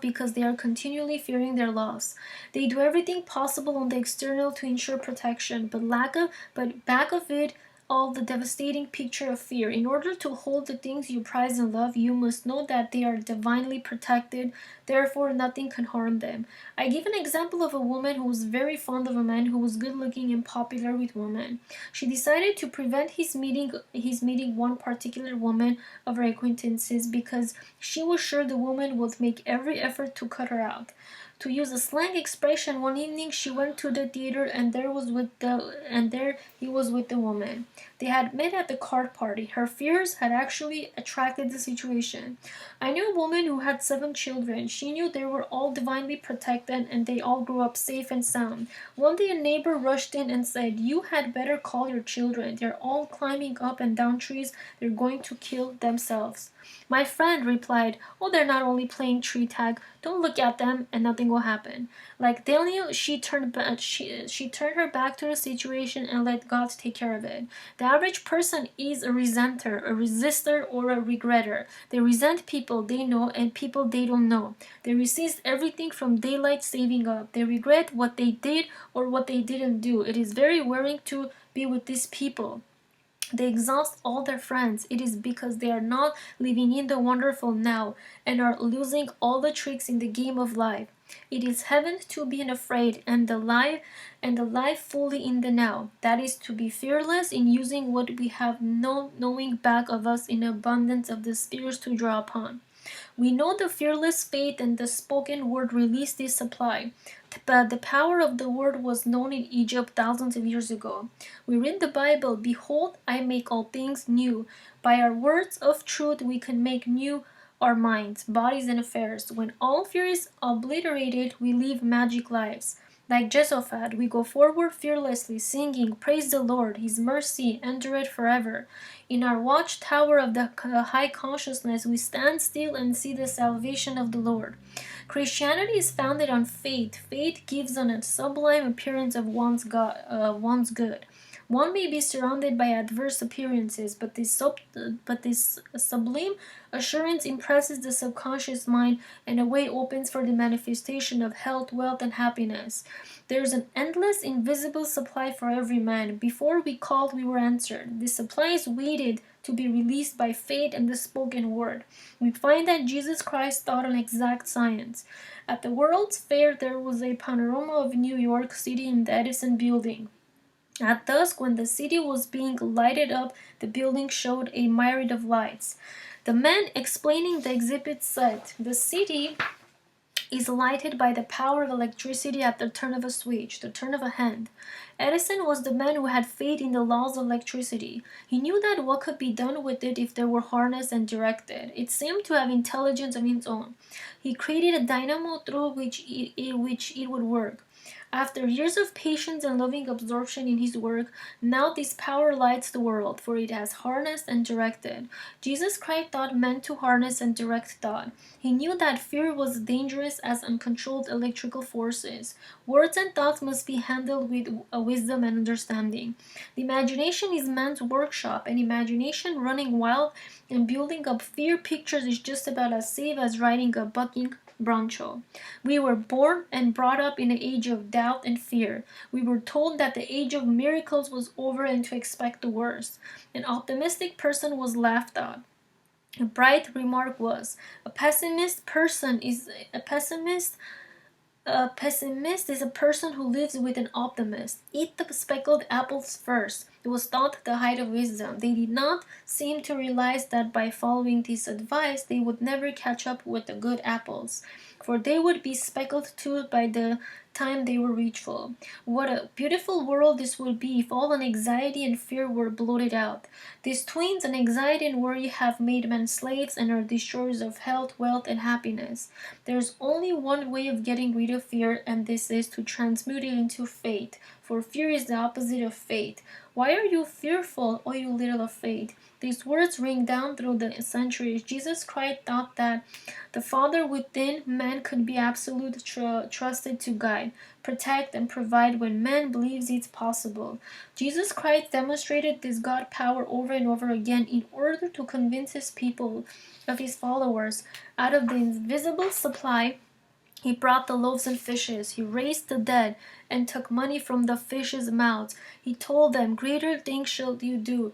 because they are continually fearing their loss. They do everything possible on the external to ensure protection, but back of it all the devastating picture of fear. In order to hold the things you prize and love, you must know that they are divinely protected, therefore nothing can harm them. I give an example of a woman who was very fond of a man who was good looking and popular with women. She decided to prevent his meeting one particular woman of her acquaintances because she was sure the woman would make every effort to cut her out. To use a slang expression, one evening she went to the theater and there he was with the woman. They had met at the card party. Her fears had actually attracted the situation. I knew a woman who had 7 children. She knew they were all divinely protected and they all grew up safe and sound. One day a neighbor rushed in and said, "You had better call your children. They're all climbing up and down trees. They're going to kill themselves." My friend replied, "Oh, they're not only playing tree tag. Don't look at them and nothing will happen." Like Daniel, she turned her back to the situation and let God take care of it. The average person is a resenter, a resistor, or a regretter. They resent people they know and people they don't know. They resist everything from daylight saving up. They regret what they did or what they didn't do. It is very wearing to be with these people. They exhaust all their friends. It is because they are not living in the wonderful now and are losing all the tricks in the game of life. It is heaven to be unafraid and the life fully in the now. That is to be fearless in using what we have knowing back of us in abundance of the spirits to draw upon. We know the fearless faith and the spoken word release this supply, but the power of the word was known in Egypt thousands of years ago. We read the Bible, "Behold, I make all things new." By our words of truth, we can make new our minds, bodies, and affairs. When all fear is obliterated, we live magic lives. Like Jehoshaphat, we go forward fearlessly, singing, "Praise the Lord, His mercy endureth forever." In our watchtower of the high consciousness, we stand still and see the salvation of the Lord. Christianity is founded on faith. Faith gives on a sublime appearance of one's good. One may be surrounded by adverse appearances, but this sublime assurance impresses the subconscious mind, and a way opens for the manifestation of health, wealth, and happiness. There is an endless, invisible supply for every man. Before we called, we were answered. This supply is waited to be released by faith and the spoken word. We find that Jesus Christ taught an exact science. At the World's Fair, there was a panorama of New York City in the Edison Building. At dusk, when the city was being lighted up, the building showed a myriad of lights. The man explaining the exhibit said, "The city is lighted by the power of electricity at the turn of a switch, the turn of a hand." Edison was the man who had faith in the laws of electricity. He knew that what could be done with it if they were harnessed and directed. It seemed to have intelligence of its own. He created a dynamo through which it would work. After years of patience and loving absorption in his work, now this power lights the world, for it has harnessed and directed. Jesus Christ taught men to harness and direct thought. He knew that fear was dangerous as uncontrolled electrical forces. Words and thoughts must be handled with wisdom and understanding. The imagination is man's workshop, and imagination running wild and building up fear pictures is just about as safe as riding a bucking broncho. We were born and brought up in an age of doubt and fear. We were told that the age of miracles was over and to expect the worst. An optimistic person was laughed at. A bright remark was, a pessimist is a person who lives with an optimist. Eat the speckled apples first. It was thought the height of wisdom. They did not seem to realize that by following this advice, they would never catch up with the good apples, for they would be speckled too by the time they were reachful. What a beautiful world this would be if all anxiety and fear were blotted out. These twins, anxiety and worry, have made men slaves and are destroyers of health, wealth, and happiness. There is only one way of getting rid of fear, and this is to transmute it into faith, for fear is the opposite of faith. Why are you fearful, O you little of faith? These words ring down through the centuries. Jesus Christ thought that the Father within man could be absolutely trusted to guide, protect, and provide when man believes it's possible. Jesus Christ demonstrated this God power over and over again in order to convince his people of his followers. Out of the invisible supply, he brought the loaves and fishes. He raised the dead and took money from the fishes' mouths. He told them, "Greater things shall you do,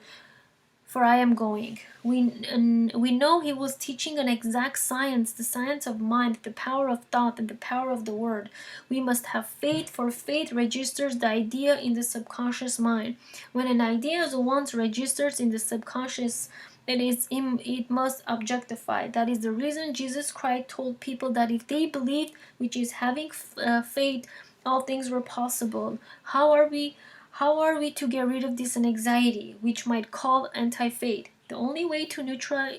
for I am going." We know he was teaching an exact science, the science of mind, the power of thought, and the power of the word. We must have faith, for faith registers the idea in the subconscious mind. When an idea is once registered in the subconscious, it must objectify. That is the reason Jesus Christ told people that if they believed, which is having faith, all things were possible. How are we to get rid of this anxiety, which might call anti-faith? The only way to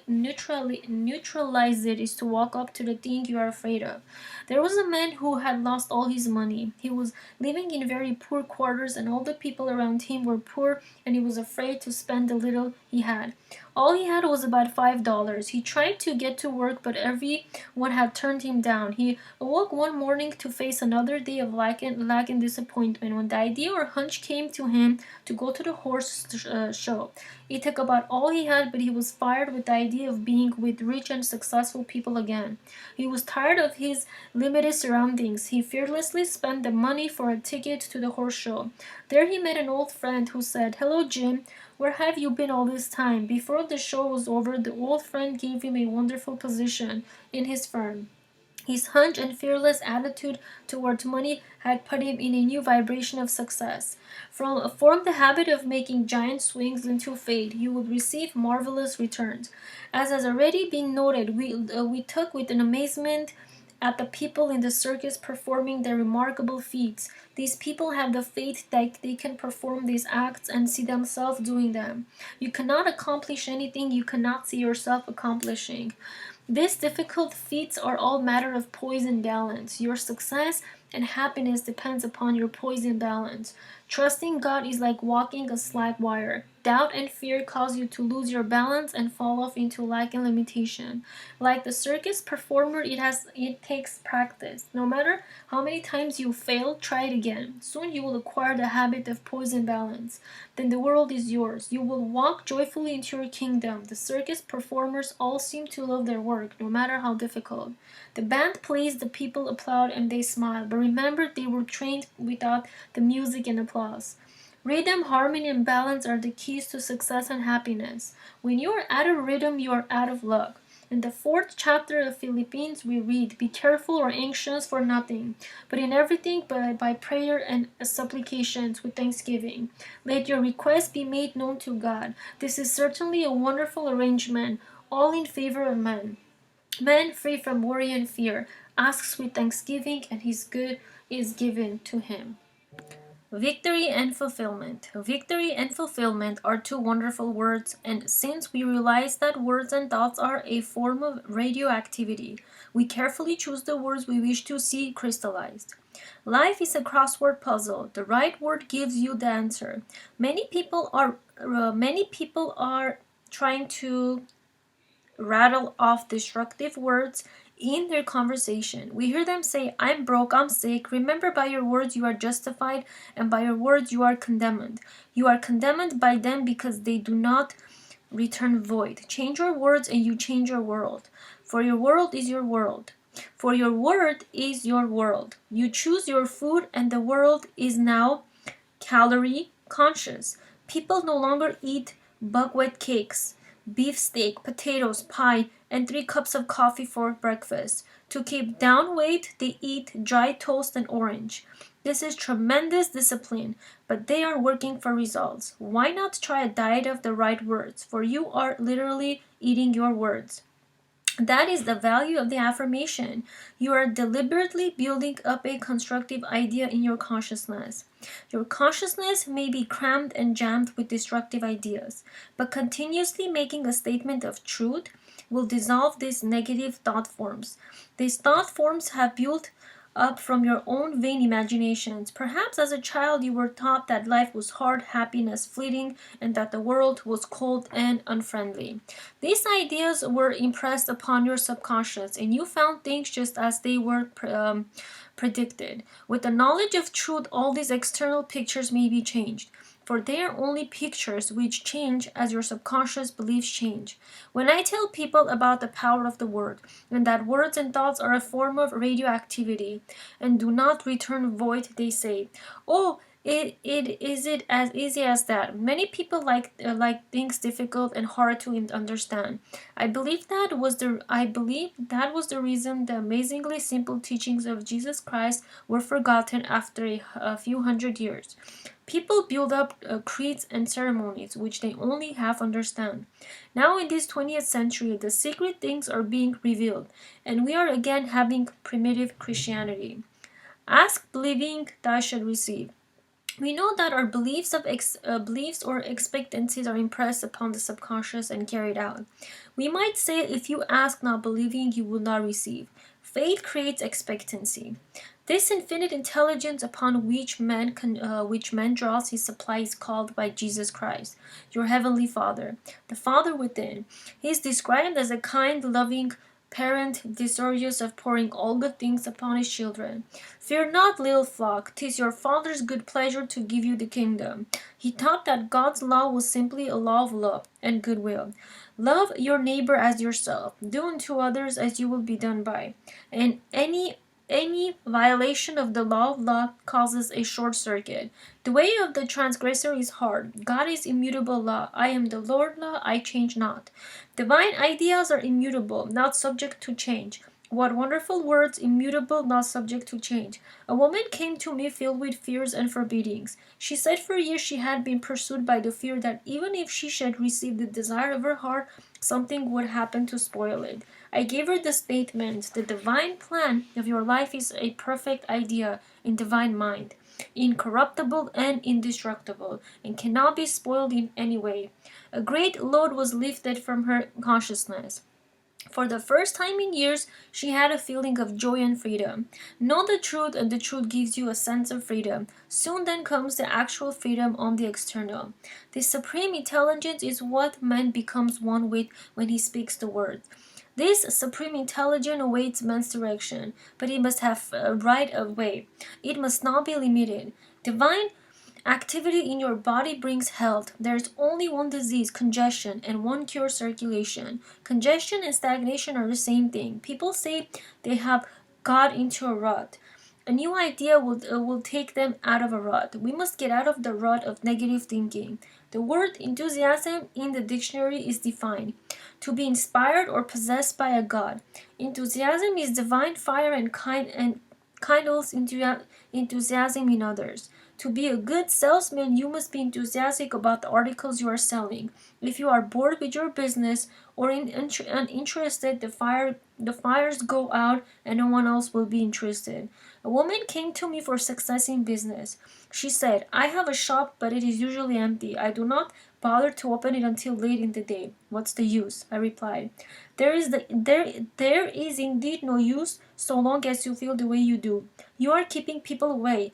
neutralize it is to walk up to the thing you are afraid of. There was a man who had lost all his money. He was living in very poor quarters, and all the people around him were poor, and he was afraid to spend the little he had. All he had was about $5. He tried to get to work, but everyone had turned him down. He awoke one morning to face another day of lack and disappointment when the idea or hunch came to him to go to the horse show. It took about all he had, but he was fired with the idea of being with rich and successful people again. He was tired of his limited surroundings. He fearlessly spent the money for a ticket to the horse show. There he met an old friend who said, "Hello, Jim. Where have you been all this time?" Before the show was over, the old friend gave him a wonderful position in his firm. His hunch and fearless attitude towards money had put him in a new vibration of success. Form the habit of making giant swings into faith. You will receive marvelous returns. As has already been noted, we took with an amazement at the people in the circus performing their remarkable feats. These people have the faith that they can perform these acts and see themselves doing them. You cannot accomplish anything you cannot see yourself accomplishing. These difficult feats are all matter of poison balance. Your success and happiness depends upon your poison balance. Trusting God is like walking a slack wire. Doubt and fear cause you to lose your balance and fall off into lack and limitation. Like the circus performer, it takes practice. No matter how many times you fail, try it again. Soon you will acquire the habit of poison balance. Then the world is yours. You will walk joyfully into your kingdom. The circus performers all seem to love their work, no matter how difficult. The band plays, the people applaud, and they smile. But remember, they were trained without the music and applause. Rhythm, harmony, and balance are the keys to success and happiness. When you are out of rhythm, you are out of luck. In the 4th chapter of Philippians, we read, "Be careful or anxious for nothing, but in everything by prayer and supplications with thanksgiving. Let your requests be made known to God." This is certainly a wonderful arrangement, all in favor of man. Man free from worry and fear asks with thanksgiving, and his good is given to him. Victory and fulfillment. Victory and fulfillment are two wonderful words, and since we realize that words and thoughts are a form of radioactivity, we carefully choose the words we wish to see crystallized. Life is a crossword puzzle. The right word gives you the answer. Many people are trying to rattle off destructive words in their conversation. We hear them say, "I'm broke, I'm sick." Remember, by your words you are justified, and by your words you are condemned. You are condemned by them because they do not return void. Change your words and you change your world. For your world is your world. For your word is your world. You choose your food, and the world is now calorie conscious. People no longer eat buckwheat cakes, beefsteak, potatoes, pie, and 3 cups of coffee for breakfast. To keep down weight, they eat dry toast and orange. This is tremendous discipline, but they are working for results. Why not try a diet of the right words? For you are literally eating your words. That is the value of the affirmation. You are deliberately building up a constructive idea in your consciousness. Your consciousness may be crammed and jammed with destructive ideas, but continuously making a statement of truth will dissolve these negative thought forms. These thought forms have built up from your own vain imaginations. Perhaps as a child you were taught that life was hard, happiness fleeting, and that the world was cold and unfriendly. These ideas were impressed upon your subconscious, and you found things just as they were predicted. With the knowledge of truth, all these external pictures may be changed, for they are only pictures which change as your subconscious beliefs change. When I tell people about the power of the word, and that words and thoughts are a form of radioactivity and do not return void, they say, "Oh, it as easy as that." Many people like things difficult and hard to understand. I believe that was the reason the amazingly simple teachings of Jesus Christ were forgotten after a few hundred years. People build up creeds and ceremonies which they only half understand. Now in this 20th century, the secret things are being revealed, and we are again having primitive Christianity. Ask believing, thou shalt receive. We know that our beliefs or expectancies are impressed upon the subconscious and carried out. We might say, if you ask not believing, you will not receive. Faith creates expectancy. This infinite intelligence upon which man draws his supply is called by Jesus Christ, your heavenly Father, the Father within. He is described as a kind, loving parent, desirous of pouring all good things upon his children. Fear not, little flock, 'tis your Father's good pleasure to give you the kingdom. He taught that God's law was simply a law of love and goodwill. Love your neighbor as yourself. Do unto others as you will be done by. And any violation of the law of love causes a short circuit. The way of the transgressor is hard. God is immutable law. I am the Lord law, I change not. Divine ideas are immutable, not subject to change. What wonderful words, immutable, not subject to change. A woman came to me filled with fears and forebodings. She said for years she had been pursued by the fear that even if she should receive the desire of her heart, something would happen to spoil it. I gave her the statement, the divine plan of your life is a perfect idea in divine mind, incorruptible and indestructible, and cannot be spoiled in any way. A great load was lifted from her consciousness. For the first time in years, she had a feeling of joy and freedom. Know the truth, and the truth gives you a sense of freedom. Soon then comes the actual freedom on the external. The supreme intelligence is what man becomes one with when he speaks the word. This supreme intelligence awaits man's direction, but it must have right of way. It must not be limited. Divine activity in your body brings health. There's only one disease, congestion, and one cure, circulation. Congestion and stagnation are the same thing. People say they have got into a rut. A new idea will take them out of a rut. We must get out of the rut of negative thinking. The word enthusiasm in the dictionary is defined: to be inspired or possessed by a god. Enthusiasm is divine fire and kindles enthusiasm in others. To be a good salesman, you must be enthusiastic about the articles you are selling. If you are bored with your business or uninterested, the fires go out and no one else will be interested. A woman came to me for success in business. She said, "I have a shop, but it is usually empty. I do not bother to open it until late in the day. What's the use?" I replied. There is indeed no use so long as you feel the way you do. You are keeping people away.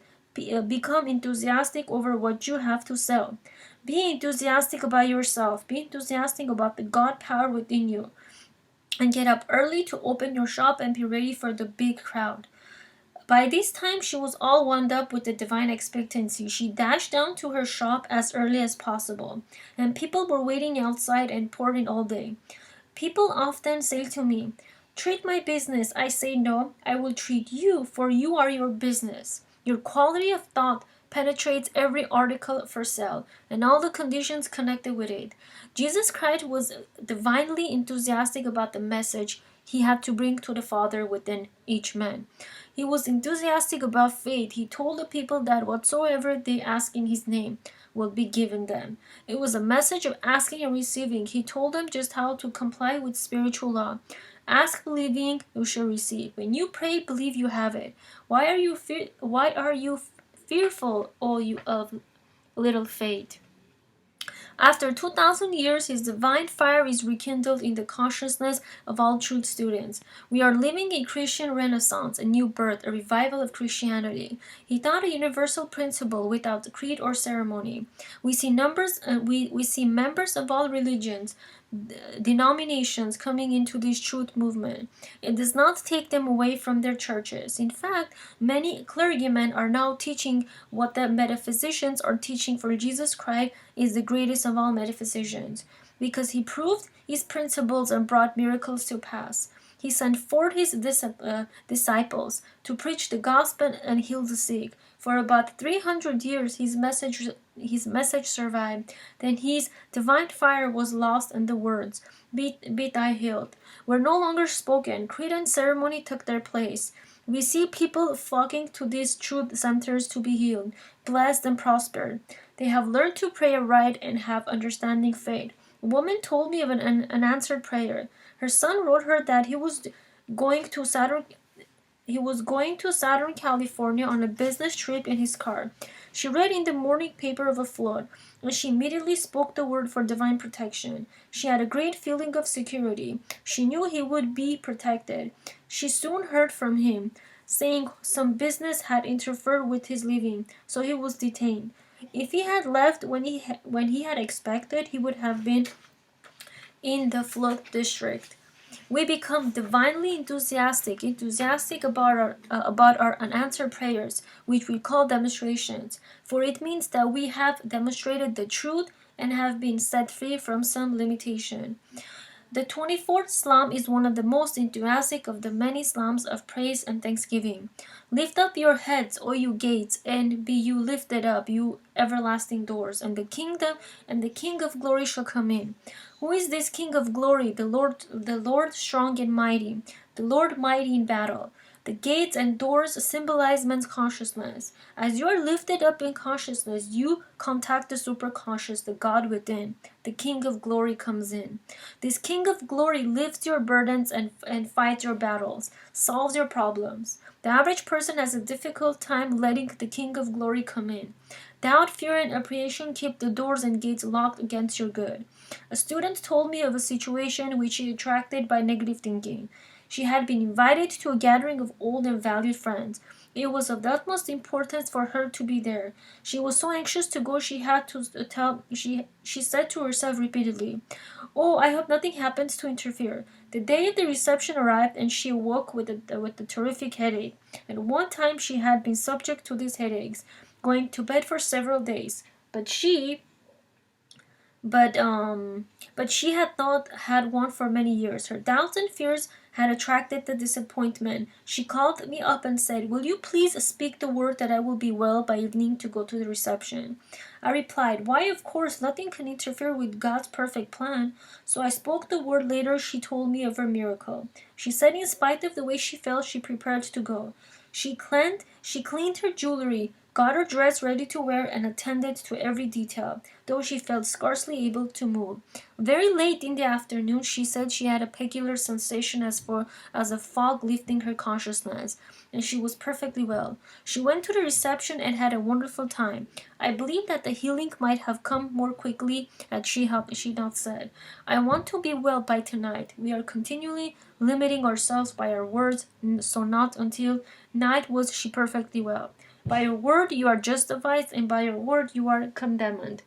Become enthusiastic over what you have to sell. Be enthusiastic about yourself. Be enthusiastic about the God power within you. And get up early to open your shop and be ready for the big crowd. By this time, she was all wound up with the divine expectancy. She dashed down to her shop as early as possible, and people were waiting outside and poured in all day. People often say to me, "Treat my business." I say, "No, I will treat you, for you are your business." Your quality of thought penetrates every article for sale and all the conditions connected with it. Jesus Christ was divinely enthusiastic about the message he had to bring to the Father within each man. He was enthusiastic about faith. He told the people that whatsoever they ask in his name will be given them. It was a message of asking and receiving. He told them just how to comply with spiritual law. Ask believing, you shall receive. When you pray, believe you have it. Why are you fearful, O you of little faith? After 2,000 years, his divine fire is rekindled in the consciousness of all truth students. We are living a Christian renaissance, a new birth, a revival of Christianity. He taught a universal principle without creed or ceremony. We see members of all religions, denominations coming into this truth movement. It does not take them away from their churches. In fact, many clergymen are now teaching what the metaphysicians are teaching, for Jesus Christ is the greatest of all metaphysicians, because he proved his principles and brought miracles to pass. He sent forth his disciples to preach the gospel and heal the sick. For about 300 years his message survived. Then his divine fire was lost, and the words, "Be thou healed," were no longer spoken. Creed and ceremony took their place. We see people flocking to these truth centers to be healed, blessed, and prospered. They have learned to pray aright and have understanding faith. A woman told me of an unanswered prayer. Her son wrote her that going to Southern California on a business trip in his car. She read in the morning paper of a flood, and she immediately spoke the word for divine protection. She had a great feeling of security. She knew he would be protected. She soon heard from him, saying some business had interfered with his leaving, so he was detained. If he had left when he had expected, he would have been in the flood district. We become divinely enthusiastic about our unanswered prayers, which we call demonstrations, for it means that we have demonstrated the truth and have been set free from some limitation. The 24th Psalm is one of the most enthusiastic of the many psalms of praise and thanksgiving. Lift up your heads, O you gates, and be you lifted up, you everlasting doors, and the King of glory shall come in. Who is this King of glory? The Lord strong and mighty, the Lord mighty in battle. The gates and doors symbolize man's consciousness. As you are lifted up in consciousness, you contact the superconscious, the God within. The King of Glory comes in. This King of Glory lifts your burdens and fights your battles, solves your problems. The average person has a difficult time letting the King of Glory come in. Doubt, fear, and apprehension keep the doors and gates locked against your good. A student told me of a situation which she attracted by negative thinking. She had been invited to a gathering of old and valued friends. It was of the utmost importance for her to be there. She was so anxious to go she had to tell she said to herself repeatedly, "Oh, I hope nothing happens to interfere." The day of the reception arrived and she awoke with a terrific headache. At one time she had been subject to these headaches, going to bed for several days. But but she had not had one for many years. Her doubts and fears had attracted the disappointment. She called me up and said, "Will you please speak the word that I will be well by evening to go to the reception?" I replied, "Why, of course, nothing can interfere with God's perfect plan." So I spoke the word. Later she told me of her miracle. She said in spite of the way she felt, she prepared to go. She cleaned her jewelry, got her dress ready to wear, and attended to every detail, though she felt scarcely able to move. Very late in the afternoon she said she had a peculiar sensation as a fog lifting her consciousness, and she was perfectly well. She went to the reception and had a wonderful time. I believe that the healing might have come more quickly had she not said, "I want to be well by tonight." We are continually limiting ourselves by our words, so not until night was she perfectly well. By your word you are justified, and by your word you are condemned.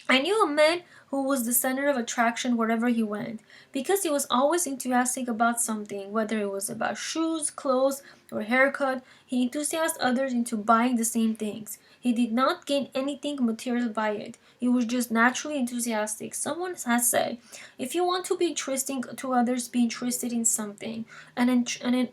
I knew a man who was the center of attraction wherever he went, because he was always enthusiastic about something, whether it was about shoes, clothes, or haircut. He enthusiased others into buying the same things. He did not gain anything material by it. He was just naturally enthusiastic. Someone has said, if you want to be interesting to others, be interested in something. An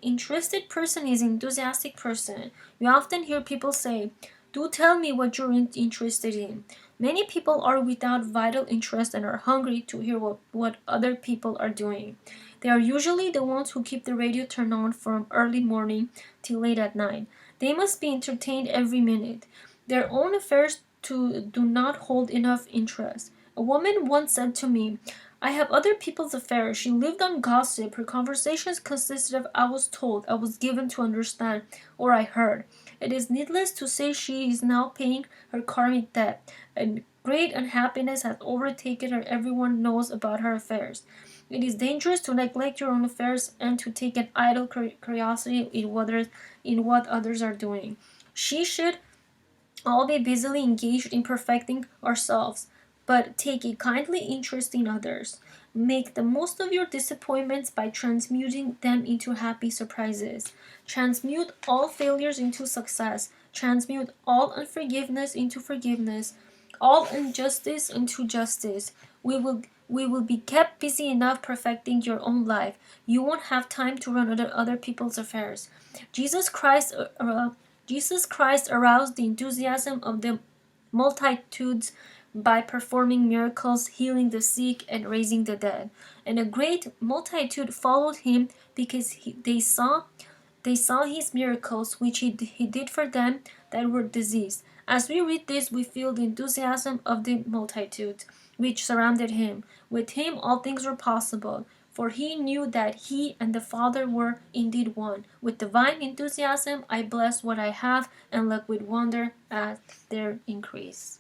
interested person is an enthusiastic person. You often hear people say, "Do tell me what you're interested in." Many people are without vital interest and are hungry to hear what other people are doing. They are usually the ones who keep the radio turned on from early morning till late at night. They must be entertained every minute. Their own affairs do not hold enough interest. A woman once said to me, "I have other people's affairs." She lived on gossip. Her conversations consisted of "I was told," "I was given to understand," or "I heard." It is needless to say she is now paying her karmic debt, and great unhappiness has overtaken her. Everyone knows about her affairs. It is dangerous to neglect your own affairs and to take an idle curiosity in what others are doing. She should all be busily engaged in perfecting ourselves, but take a kindly interest in others. Make the most of your disappointments by transmuting them into happy surprises. Transmute all failures into success. Transmute all unforgiveness into forgiveness. All injustice into justice. We will be kept busy enough perfecting your own life. You won't have time to run other people's affairs. Jesus Christ Jesus Christ aroused the enthusiasm of the multitudes by performing miracles, healing the sick, and raising the dead. And a great multitude followed him because they saw his miracles, which he did for them that were diseased. As we read this, we feel the enthusiasm of the multitude which surrounded him. With him all things were possible, for he knew that he and the Father were indeed one. With divine enthusiasm I bless what I have and look with wonder at their increase.